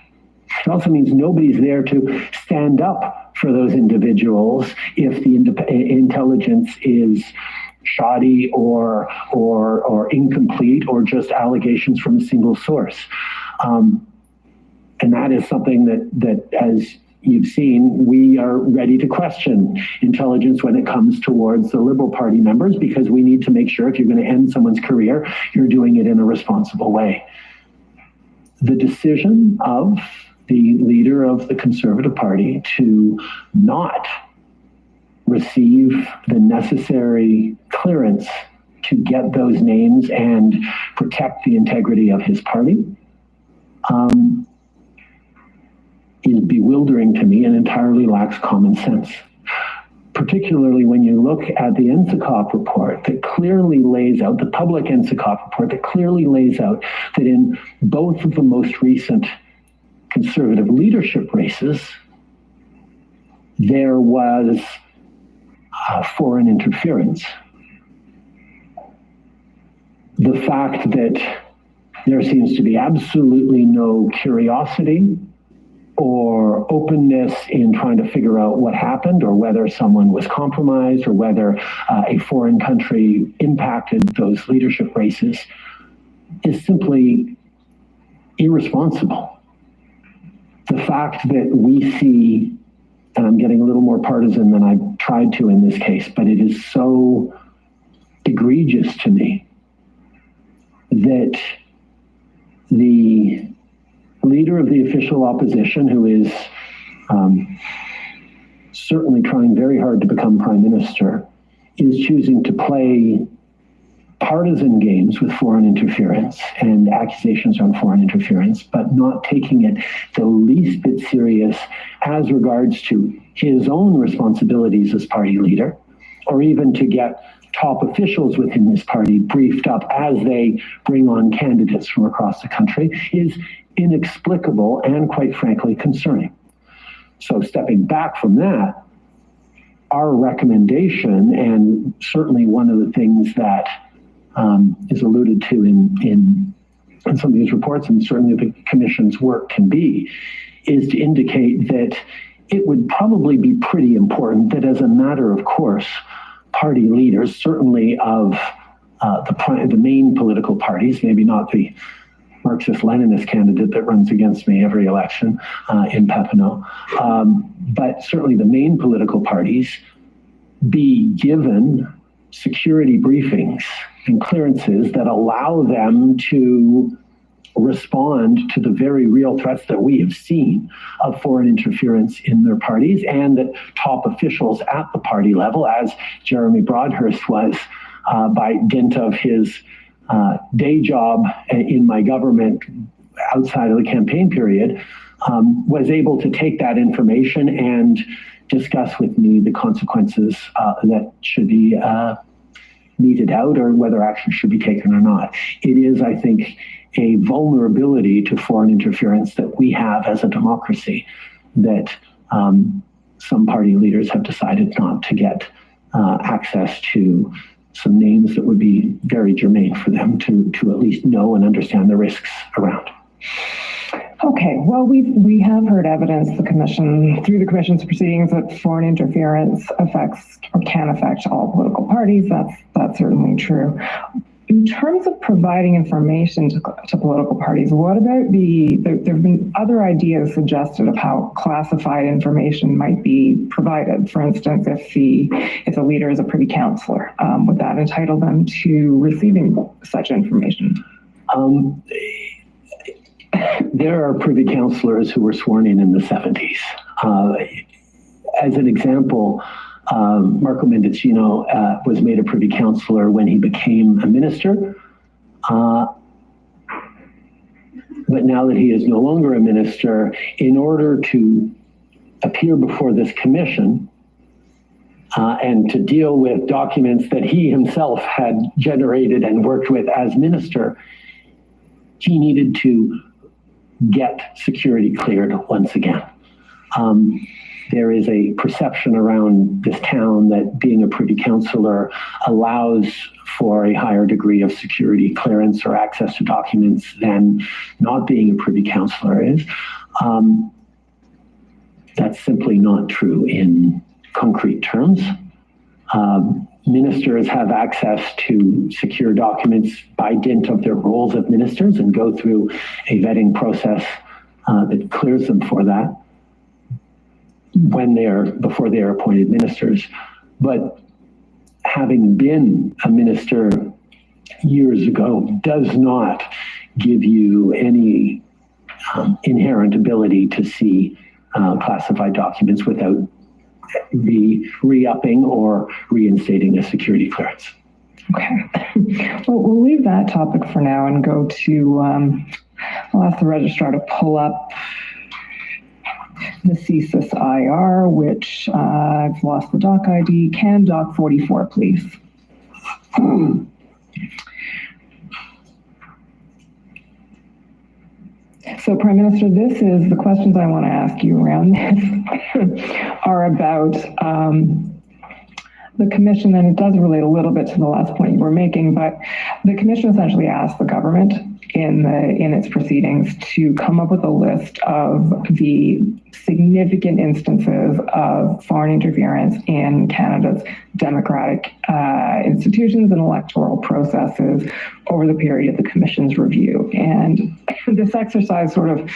It also means nobody's there to stand up for those individuals if the intelligence is shoddy or incomplete or just allegations from a single source. And that is something that as you've seen, we are ready to question intelligence when it comes towards the Liberal Party members, because we need to make sure if you're going to end someone's career, you're doing it in a responsible way. The decision of the leader of the Conservative Party to not receive the necessary clearance to get those names and protect the integrity of his party is bewildering to me and entirely lacks common sense. Particularly when you look at the NSICOP report that clearly lays out, the public NSICOP report that clearly lays out that in both of the most recent Conservative leadership races, there was foreign interference. The fact that there seems to be absolutely no curiosity or openness in trying to figure out what happened, or whether someone was compromised, or whether a foreign country impacted those leadership races, is simply irresponsible. The fact that we see, and I'm getting a little more partisan than I tried to in this case, but it is so egregious to me that the leader of the official opposition, who is certainly trying very hard to become prime minister, is choosing to play partisan games with foreign interference and accusations on foreign interference, but not taking it the least bit serious as regards to his own responsibilities as party leader, or even to get top officials within this party briefed up as they bring on candidates from across the country, is inexplicable and, quite frankly, concerning. So stepping back from that, our recommendation, and certainly one of the things that is alluded to in some of these reports, and certainly the commission's work can be, is to indicate that it would probably be pretty important that, as a matter of course, party leaders, certainly of the main political parties, maybe not the Marxist-Leninist candidate that runs against me every election in Papineau, but certainly the main political parties, be given security briefings and clearances that allow them to respond to the very real threats that we have seen of foreign interference in their parties, and that top officials at the party level, as Jeremy Broadhurst was by dint of his day job in my government outside of the campaign period, was able to take that information and discuss with me the consequences that should be meted out, or whether action should be taken or not. It is, I think, a vulnerability to foreign interference that we have as a democracy that some party leaders have decided not to get access to some names that would be very germane for them to at least know and understand the risks around. Okay, well, we have heard evidence through the commission's proceedings that foreign interference affects or can affect all political parties. That's certainly true. In terms of providing information to political parties, what about there have been other ideas suggested of how classified information might be provided? For instance, if a leader is a privy councillor, would that entitle them to receiving such information? There are privy councillors who were sworn in the 70s. As an example, Marco Mendicino was made a privy councillor when he became a minister. But now that he is no longer a minister, in order to appear before this commission and to deal with documents that he himself had generated and worked with as minister, he needed to get security cleared once again. There is a perception around this town that being a privy councillor allows for a higher degree of security clearance or access to documents than not being a privy councillor is. That's simply not true in concrete terms. Ministers have access to secure documents by dint of their roles as ministers and go through a vetting process that clears them for that before they are appointed ministers. But having been a minister years ago does not give you any inherent ability to see classified documents without re-upping or reinstating a security clearance. Okay. Well, we'll leave that topic for now and go to, I'll ask the registrar to pull up the CSIS IR, which I've lost the doc ID. Can doc 44, please? So, Prime Minister, this is the questions I want to ask you around this are about the commission, and it does relate a little bit to the last point you were making, but the commission essentially asked the government in its proceedings to come up with a list of the significant instances of foreign interference in Canada's democratic institutions and electoral processes over the period of the Commission's review. And this exercise sort of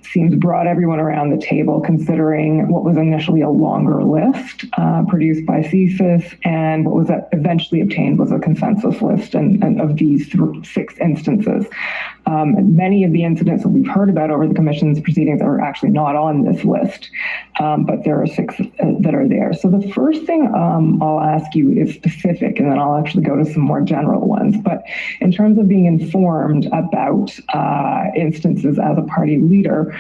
seems brought everyone around the table, considering what was initially a longer list produced by CSIS, and what was eventually obtained was a consensus list and of these 6 instances. Many of the incidents that we've heard about over the Commission's proceedings are actually not on this list, but there are 6 that are there. So the first thing I'll ask you is specific, and then I'll actually go to some more general ones. But in terms of being informed about instances as a party leader,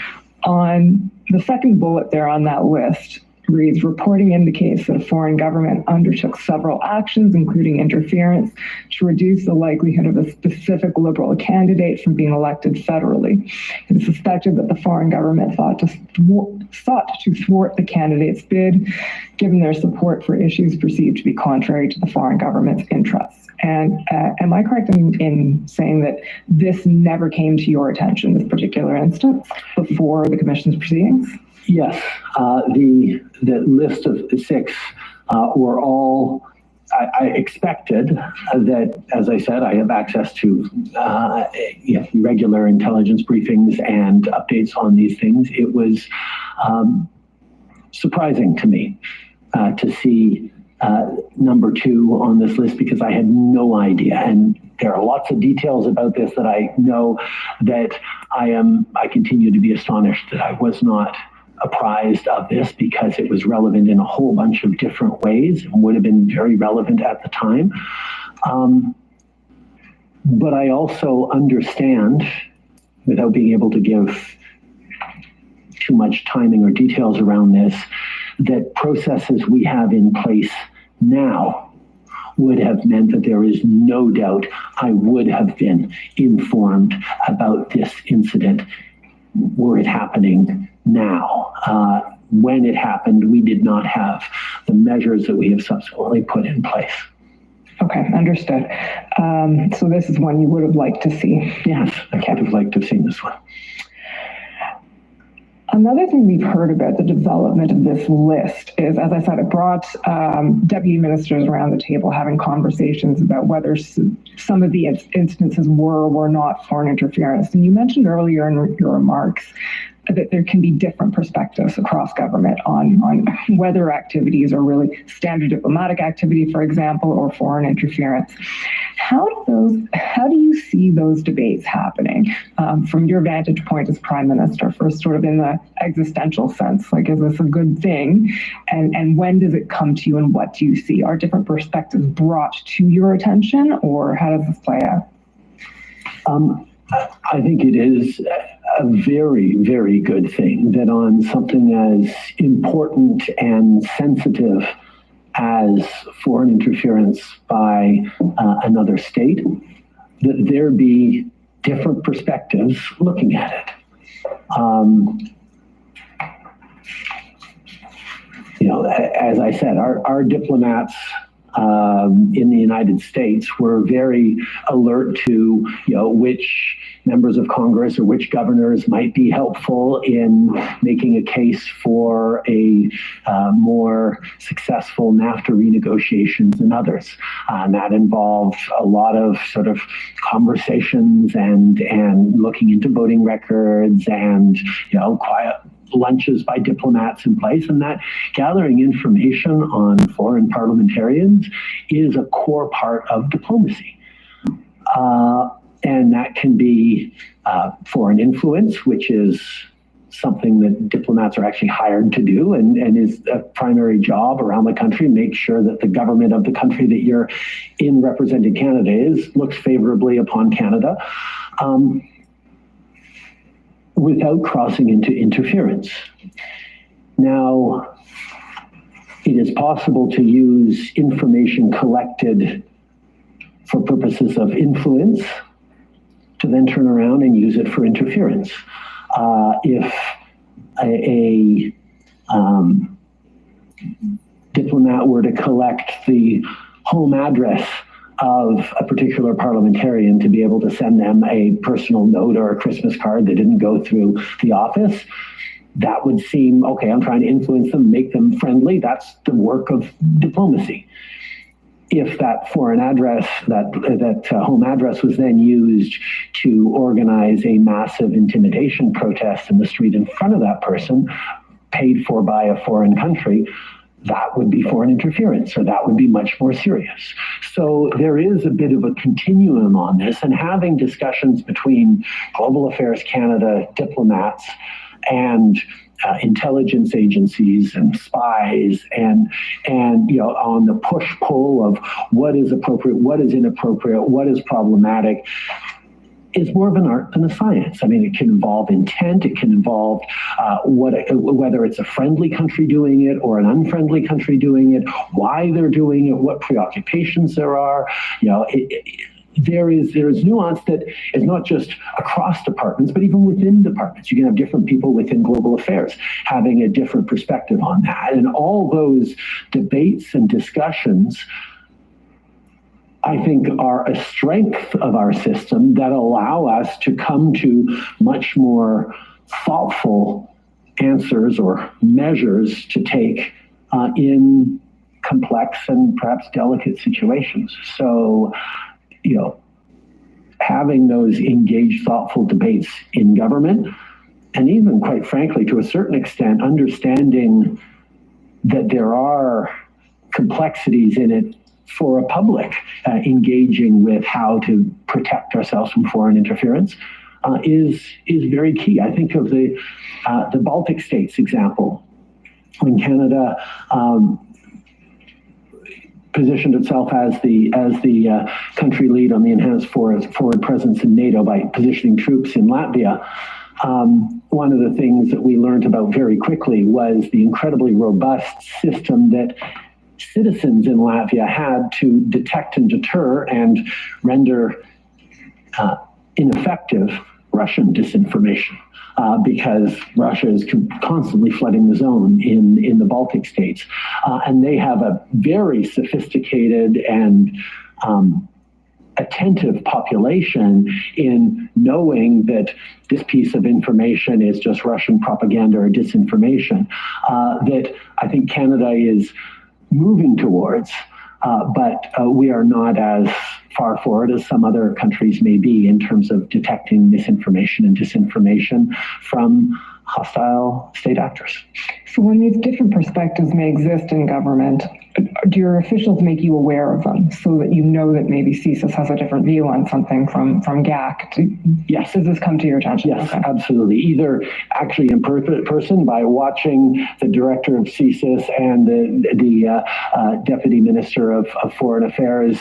on the second bullet there on that list reads, reporting indicates that a foreign government undertook several actions, including interference, to reduce the likelihood of a specific Liberal candidate from being elected federally. It is suspected that the foreign government sought to thwart the candidate's bid, given their support for issues perceived to be contrary to the foreign government's interests. And am I correct in saying that this never came to your attention, this particular instance, before the Commission's proceedings? Yes, the list of 6 were all, I expected that, as I said, I have access to regular intelligence briefings and updates on these things. It was surprising to me to see number 2 on this list, because I had no idea. And there are lots of details about this that I know that I continue to be astonished that I was not apprised of this, because it was relevant in a whole bunch of different ways and would have been very relevant at the time. But I also understand, without being able to give too much timing or details around this, that processes we have in place now would have meant that there is no doubt I would have been informed about this incident were it happening now. When it happened, we did not have the measures that we have subsequently put in place. Okay, understood. So this is one you would have liked to see. Yes, I would have liked to have seen this one. Another thing we've heard about the development of this list is, as I said, it brought deputy ministers around the table having conversations about whether some of the instances were or were not foreign interference. And you mentioned earlier in your remarks that there can be different perspectives across government on whether activities are really standard diplomatic activity, for example, or foreign interference. How do you see those debates happening from your vantage point as Prime Minister, first sort of in the existential sense, like, is this a good thing? And when does it come to you, and what do you see? Are different perspectives brought to your attention, or how does this play out? I think it is a very, very good thing that on something as important and sensitive as foreign interference by another state, that there be different perspectives looking at it. As I said, our diplomats in the United States were very alert to, which members of Congress or which governors might be helpful in making a case for a more successful NAFTA renegotiations than others. And that involved a lot of sort of conversations and looking into voting records and, quiet lunches by diplomats in place, and that gathering information on foreign parliamentarians is a core part of diplomacy. And that can be foreign influence, which is something that diplomats are actually hired to do and is a primary job around the country, make sure that the government of the country that you're in representing Canada looks favorably upon Canada. Without crossing into interference. Now, it is possible to use information collected for purposes of influence to then turn around and use it for interference. If a diplomat were to collect the home address of a particular parliamentarian to be able to send them a personal note or a Christmas card that didn't go through the office. That would seem, okay, I'm trying to influence them, make them friendly. That's the work of diplomacy. If that foreign address, that home address was then used to organize a massive intimidation protest in the street in front of that person, paid for by a foreign country, that would be foreign interference, or that would be much more serious. So there is a bit of a continuum on this, and having discussions between Global Affairs Canada diplomats and intelligence agencies and spies and on the push-pull of what is appropriate, what is inappropriate, what is problematic, is more of an art than a science. I mean, it can involve intent, it can involve whether it's a friendly country doing it or an unfriendly country doing it, why they're doing it, what preoccupations there are. There is nuance that is not just across departments, but even within departments. You can have different people within global affairs having a different perspective on that. And all those debates and discussions, I think, are a strength of our system that allow us to come to much more thoughtful answers or measures to take in complex and perhaps delicate situations. So, having those engaged, thoughtful debates in government, and even, quite frankly, to a certain extent, understanding that there are complexities in it for a public engaging with how to protect ourselves from foreign interference is very key. I think of the Baltic states example, when Canada positioned itself as the country lead on the enhanced forward presence in NATO by positioning troops in Latvia. One of the things that we learned about very quickly was the incredibly robust system that citizens in Latvia had to detect and deter and render ineffective Russian disinformation. Because Russia is constantly flooding the zone in the Baltic states. And they have a very sophisticated and attentive population in knowing that this piece of information is just Russian propaganda or disinformation, that I think Canada is moving towards, but we are not as far forward as some other countries may be in terms of detecting misinformation and disinformation from hostile state actors. So when these different perspectives may exist in government, do your officials make you aware of them so that you know that maybe CSIS has a different view on something from GAC? Yes. Does this come to your attention? Yes, okay. Absolutely. Either actually in person by watching the director of CSIS and the deputy minister of foreign affairs,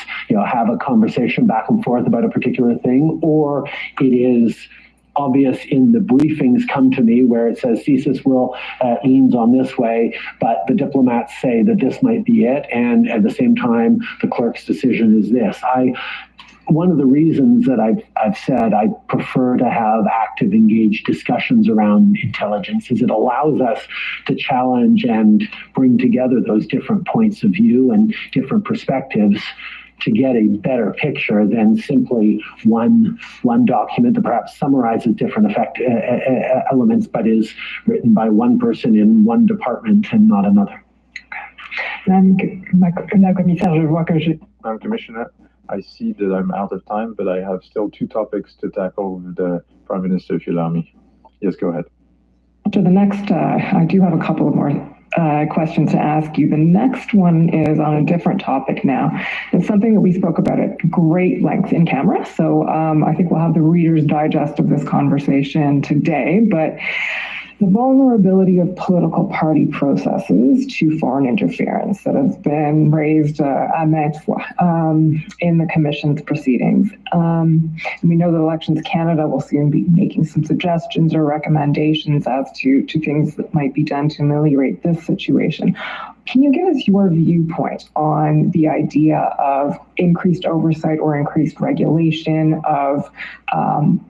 have a conversation back and forth about a particular thing, or it is obvious in the briefings come to me where it says CSIS will leans on this way, but the diplomats say that this might be it, and at the same time, the clerk's decision is this. One of the reasons that I've said I prefer to have active, engaged discussions around intelligence is it allows us to challenge and bring together those different points of view and different perspectives to get a better picture than simply one document that perhaps summarizes different elements, but is written by one person in one department and not another. Madam Commissioner, I see that I'm out of time, but I have still two topics to tackle with the Prime Minister, if you allow me. Yes, go ahead. To the next, I do have a couple of more questions to ask you. The next one is on a different topic now. It's something that we spoke about at great length in camera. So I think we'll have the Reader's Digest of this conversation today, but the vulnerability of political party processes to foreign interference that has been raised à maintes fois in the Commission's proceedings. We know that Elections Canada will soon be making some suggestions or recommendations as to things that might be done to ameliorate this situation. Can you give us your viewpoint on the idea of increased oversight or increased regulation of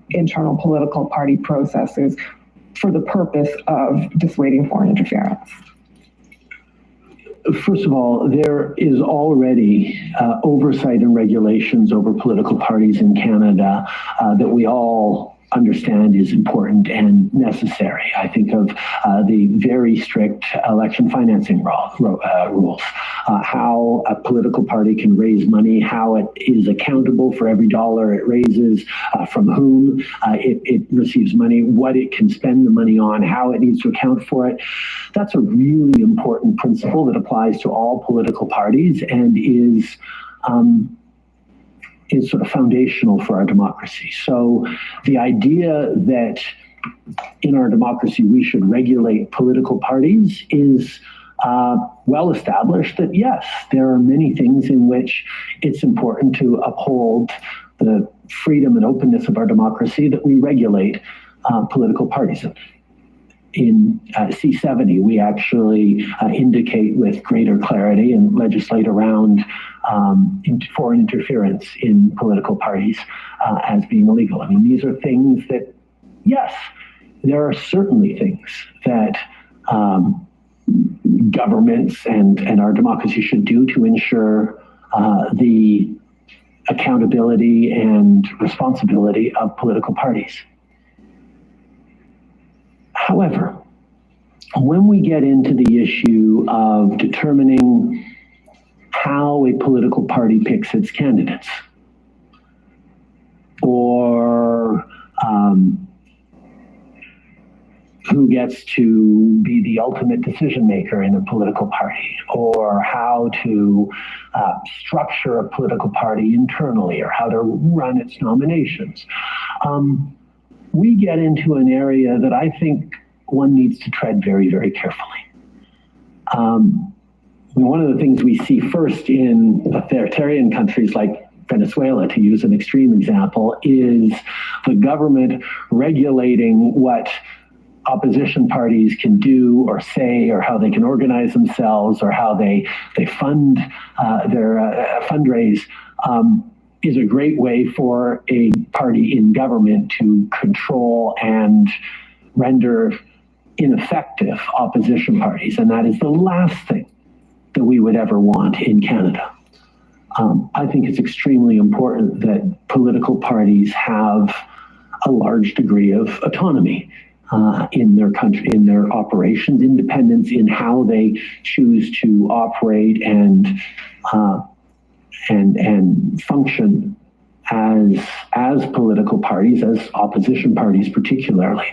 internal political party processes for the purpose of dissuading foreign interference? First of all, there is already oversight and regulations over political parties in Canada that we all understand is important and necessary. I think of the very strict election financing rules, how a political party can raise money, how it is accountable for every dollar it raises, from whom it receives money, what it can spend the money on, how it needs to account for it. That's a really important principle that applies to all political parties and is sort of foundational for our democracy. So the idea that in our democracy we should regulate political parties is well established, that yes, there are many things in which it's important to uphold the freedom and openness of our democracy, that we regulate political parties. In C70, we actually indicate with greater clarity and legislate around foreign interference in political parties as being illegal. I mean, these are things that, yes, there are certainly things that governments and our democracy should do to ensure the accountability and responsibility of political parties. However, when we get into the issue of determining how a political party picks its candidates, or who gets to be the ultimate decision maker in a political party, or how to structure a political party internally, or how to run its nominations, we get into an area that I think one needs to tread very, very carefully. One of the things we see first in authoritarian countries like Venezuela, to use an extreme example, is the government regulating what opposition parties can do or say, or how they can organize themselves, or how they fund their fundraise. Is a great way for a party in government to control and render ineffective opposition parties. And that is the last thing that we would ever want in Canada. I think it's extremely important that political parties have a large degree of autonomy in their country, in their operations, independence in how they choose to operate and function as political parties, as opposition parties particularly.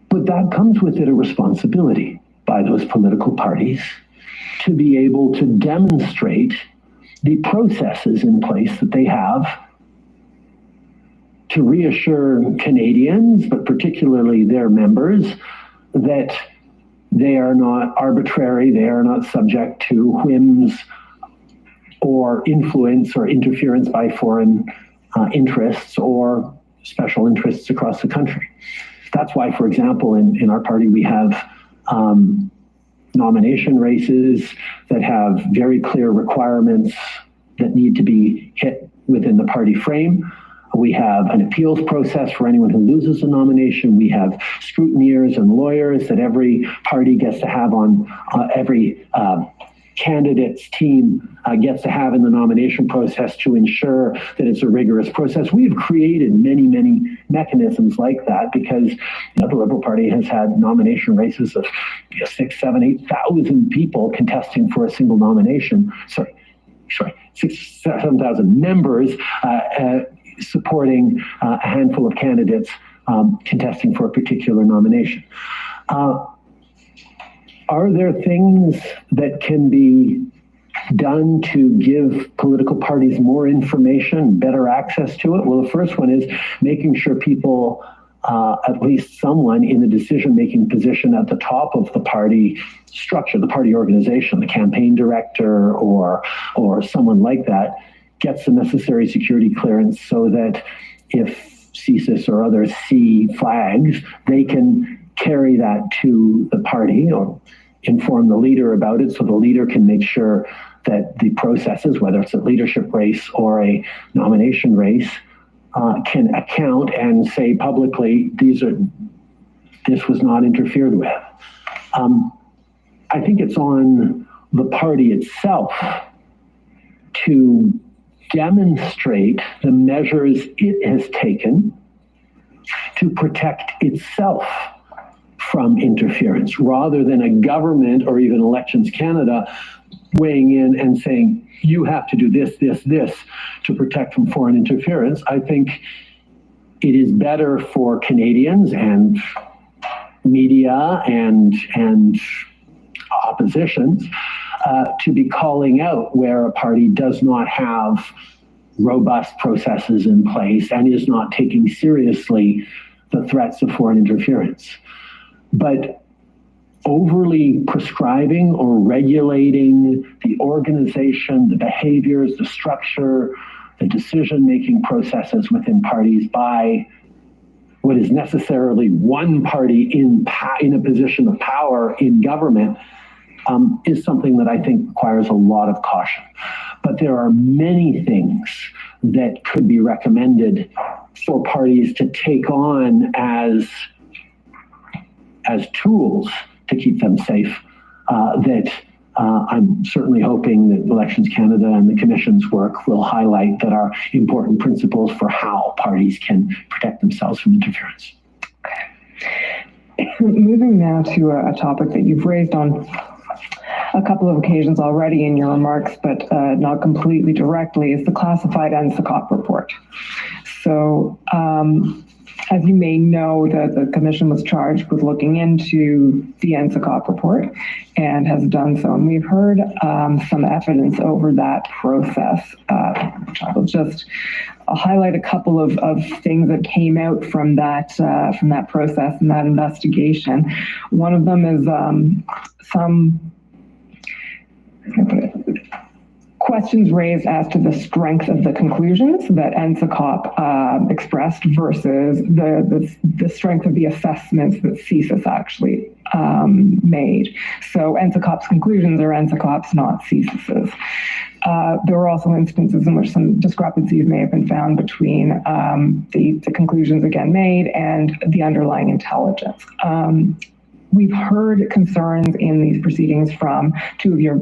But that comes with it a responsibility by those political parties to be able to demonstrate the processes in place that they have to reassure Canadians, but particularly their members, that they are not arbitrary, they are not subject to whims or influence or interference by foreign interests or special interests across the country. That's why, for example, in our party, we have nomination races that have very clear requirements that need to be hit within the party frame. We have an appeals process for anyone who loses a nomination. We have scrutineers and lawyers that every party gets to have on every candidate's team gets to have in the nomination process to ensure that it's a rigorous process. We've created many, many mechanisms like that because the Liberal Party has had nomination races of 6,000, 7,000, 8,000 people contesting for a single nomination. Sorry, 6,000, 7,000 members supporting a handful of candidates contesting for a particular nomination. Are there things that can be done to give political parties more information, better access to it? Well, the first one is making sure people, at least someone in the decision-making position at the top of the party structure, the party organization, the campaign director or someone like that, gets the necessary security clearance so that if CSIS or others see flags, they can carry that to the party or inform the leader about it so the leader can make sure that the processes, whether it's a leadership race or a nomination race, can account and say publicly, this was not interfered with. I think it's on the party itself to demonstrate the measures it has taken to protect itself from interference, rather than a government or even Elections Canada weighing in and saying, you have to do this, this, this to protect from foreign interference. I think it is better for Canadians and media and oppositions to be calling out where a party does not have robust processes in place and is not taking seriously the threats of foreign interference. But overly prescribing or regulating the organization, the behaviors, the structure, the decision-making processes within parties by what is necessarily one party in a position of power in government is something that I think requires a lot of caution. But there are many things that could be recommended for parties to take on as tools to keep them safe that I'm certainly hoping that Elections Canada and the Commission's work will highlight that are important principles for how parties can protect themselves from interference. Okay. Moving now to a topic that you've raised on a couple of occasions already in your remarks, but not completely directly, is the classified NSICOP report. So, as you may know, the Commission was charged with looking into the NSICOP report and has done so. And we've heard some evidence over that process. I'll just highlight a couple of things that came out from that process and that investigation. One of them is some questions raised as to the strength of the conclusions that NSICOP expressed versus the strength of the assessments that CSIS actually made. So NSICOP's conclusions are NSICOP's, not CSIS's. There were also instances in which some discrepancies may have been found between the conclusions again made and the underlying intelligence. We've heard concerns in these proceedings from two of your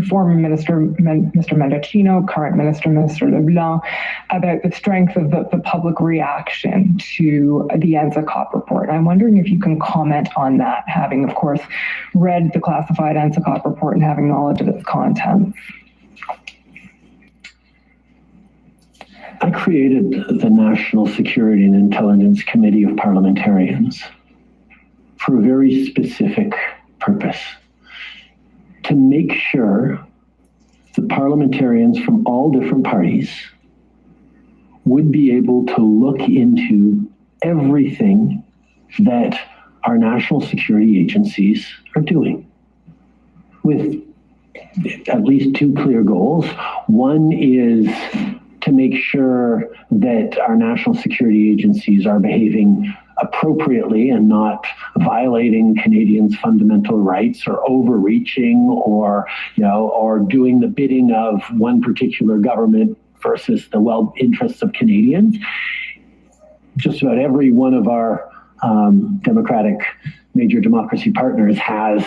former minister, Mr. Mendocino, current minister, Mr. LeBlanc, about the strength of the public reaction to the NSICOP report. I'm wondering if you can comment on that, having, of course, read the classified NSICOP report and having knowledge of its contents. I created the National Security and Intelligence Committee of Parliamentarians for a very specific purpose: to make sure the parliamentarians from all different parties would be able to look into everything that our national security agencies are doing, with at least two clear goals. One is to make sure that our national security agencies are behaving appropriately and not violating Canadians' fundamental rights or overreaching or doing the bidding of one particular government versus the well interests of Canadians. Just about every one of our democratic major democracy partners has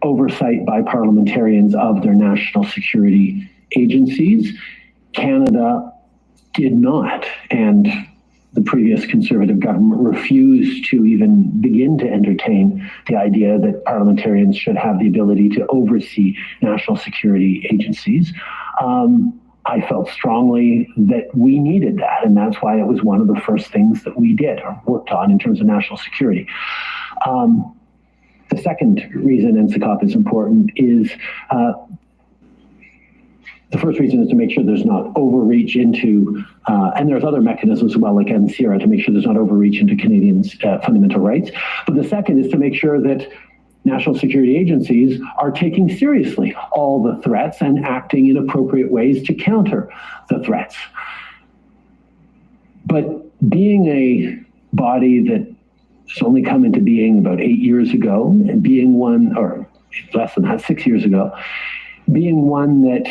oversight by parliamentarians of their national security agencies. Canada did not, and the previous Conservative government refused to even begin to entertain the idea that parliamentarians should have the ability to oversee national security agencies. I felt strongly that we needed that, and that's why it was one of the first things that we did or worked on in terms of national security. The second reason NSICOP is important is the first reason is to make sure there's not overreach into, and there's other mechanisms as well, like NCIRA, to make sure there's not overreach into Canadians' fundamental rights. But the second is to make sure that national security agencies are taking seriously all the threats and acting in appropriate ways to counter the threats. But being a body that has only come into being about 8 years ago, and being one, or less than that, 6 years ago, being one that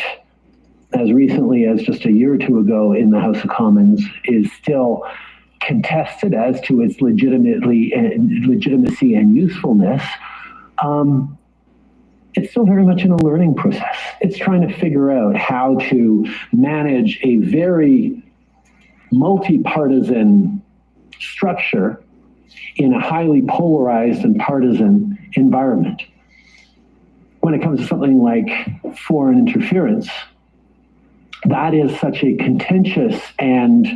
as recently as just a year or two ago in the House of Commons is still contested as to its legitimacy and usefulness, it's still very much in a learning process. It's trying to figure out how to manage a very multi-partisan structure in a highly polarized and partisan environment. When it comes to something like foreign interference, that is such a contentious and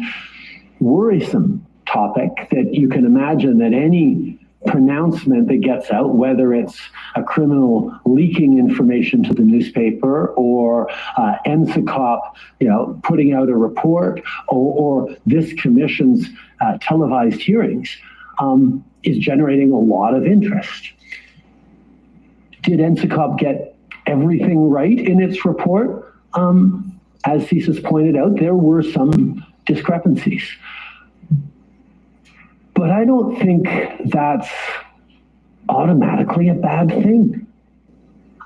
worrisome topic that you can imagine that any pronouncement that gets out, whether it's a criminal leaking information to the newspaper or NSICOP, putting out a report, or this commission's televised hearings, is generating a lot of interest. Did NSICOP get everything right in its report? As CSIS pointed out, there were some discrepancies. But I don't think that's automatically a bad thing.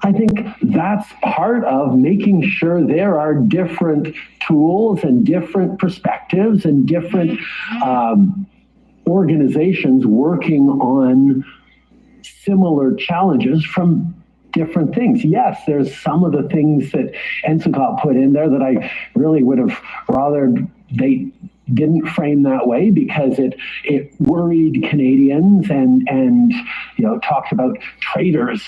I think that's part of making sure there are different tools and different perspectives and different organizations working on similar challenges from different things. Yes, there's some of the things that NSICOP put in there that I really would have rather they didn't frame that way, because it worried Canadians and talked about traitors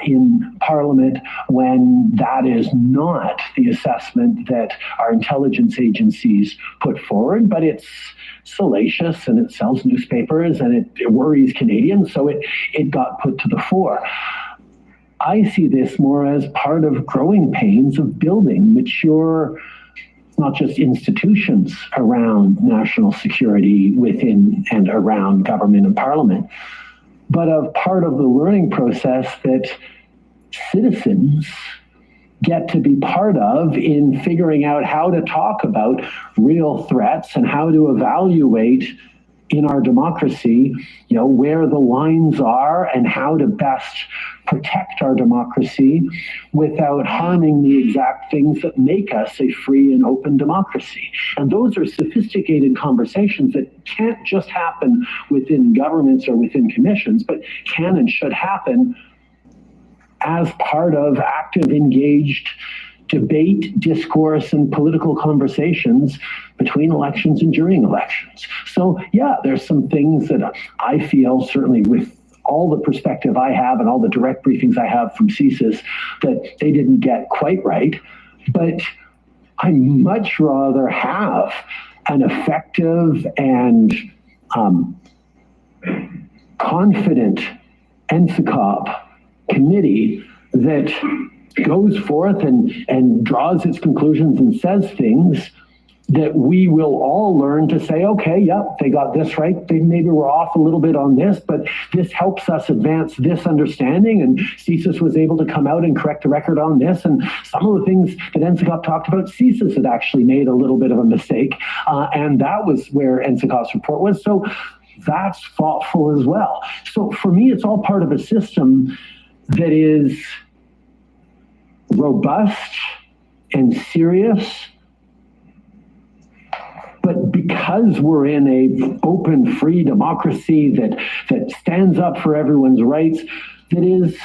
in Parliament, when that is not the assessment that our intelligence agencies put forward. But it's salacious and it sells newspapers and it worries Canadians, so it got put to the fore. I see this more as part of growing pains of building mature, not just institutions around national security within and around government and parliament, but of part of the learning process that citizens get to be part of in figuring out how to talk about real threats and how to evaluate in our democracy, where the lines are and how to best protect our democracy without harming the exact things that make us a free and open democracy. And those are sophisticated conversations that can't just happen within governments or within commissions, but can and should happen as part of active, engaged debate, discourse, and political conversations between elections and during elections. So yeah, there's some things that I feel, certainly with all the perspective I have and all the direct briefings I have from CSIS, that they didn't get quite right. But I much rather have an effective and confident NSICOP committee that goes forth and draws its conclusions and says things that we will all learn to say, okay, yep, they got this right. They maybe were off a little bit on this, but this helps us advance this understanding. And CSIS was able to come out and correct the record on this. And some of the things that NSICOP talked about, CSIS had actually made a little bit of a mistake. And that was where NSICOP's report was. So that's thoughtful as well. So for me, it's all part of a system that is robust and serious. But because we're in a open, free democracy that stands up for everyone's rights, that is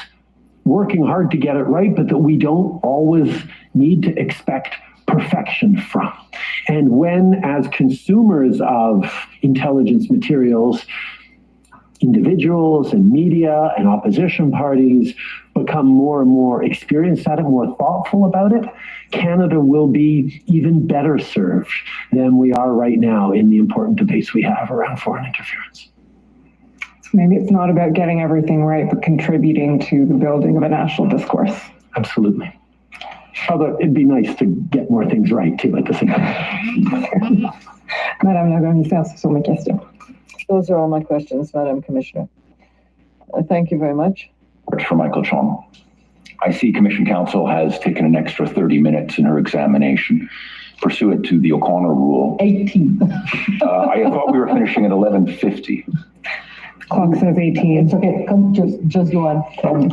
working hard to get it right, but that we don't always need to expect perfection from. And when, as consumers of intelligence materials, individuals and media and opposition parties become more and more experienced at it, more thoughtful about it, Canada will be even better served than we are right now in the important debates we have around foreign interference. So maybe it's not about getting everything right, but contributing to the building of a national discourse. Absolutely. Although it'd be nice to get more things right too at the same time. Madame la Commissaire, ce sont mes questions. Those are all my questions, Madam Commissioner. Thank you very much. For Michael Chong. I see Commission Counsel has taken an extra 30 minutes in her examination pursuant to the O'Connor rule. 18. I thought we were finishing at 11:50. Clock says 18. It's okay, come, just go on.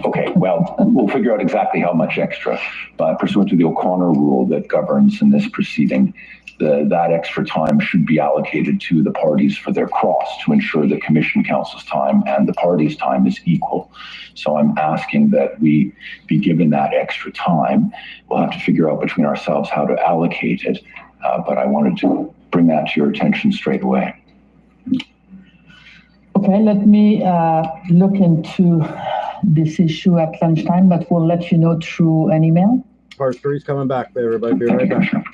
Okay, well, we'll figure out exactly how much extra, but pursuant to the O'Connor rule that governs in this proceeding, that extra time should be allocated to the parties for their cross to ensure that Commission Council's time and the parties' time is equal. So I'm asking that we be given that extra time. We'll have to figure out between ourselves how to allocate it, but I wanted to bring that to your attention straight away. Okay, let me look into this issue at lunchtime, but we'll let you know through an email. Part 3's coming back there, everybody. Be right back. Commissioner.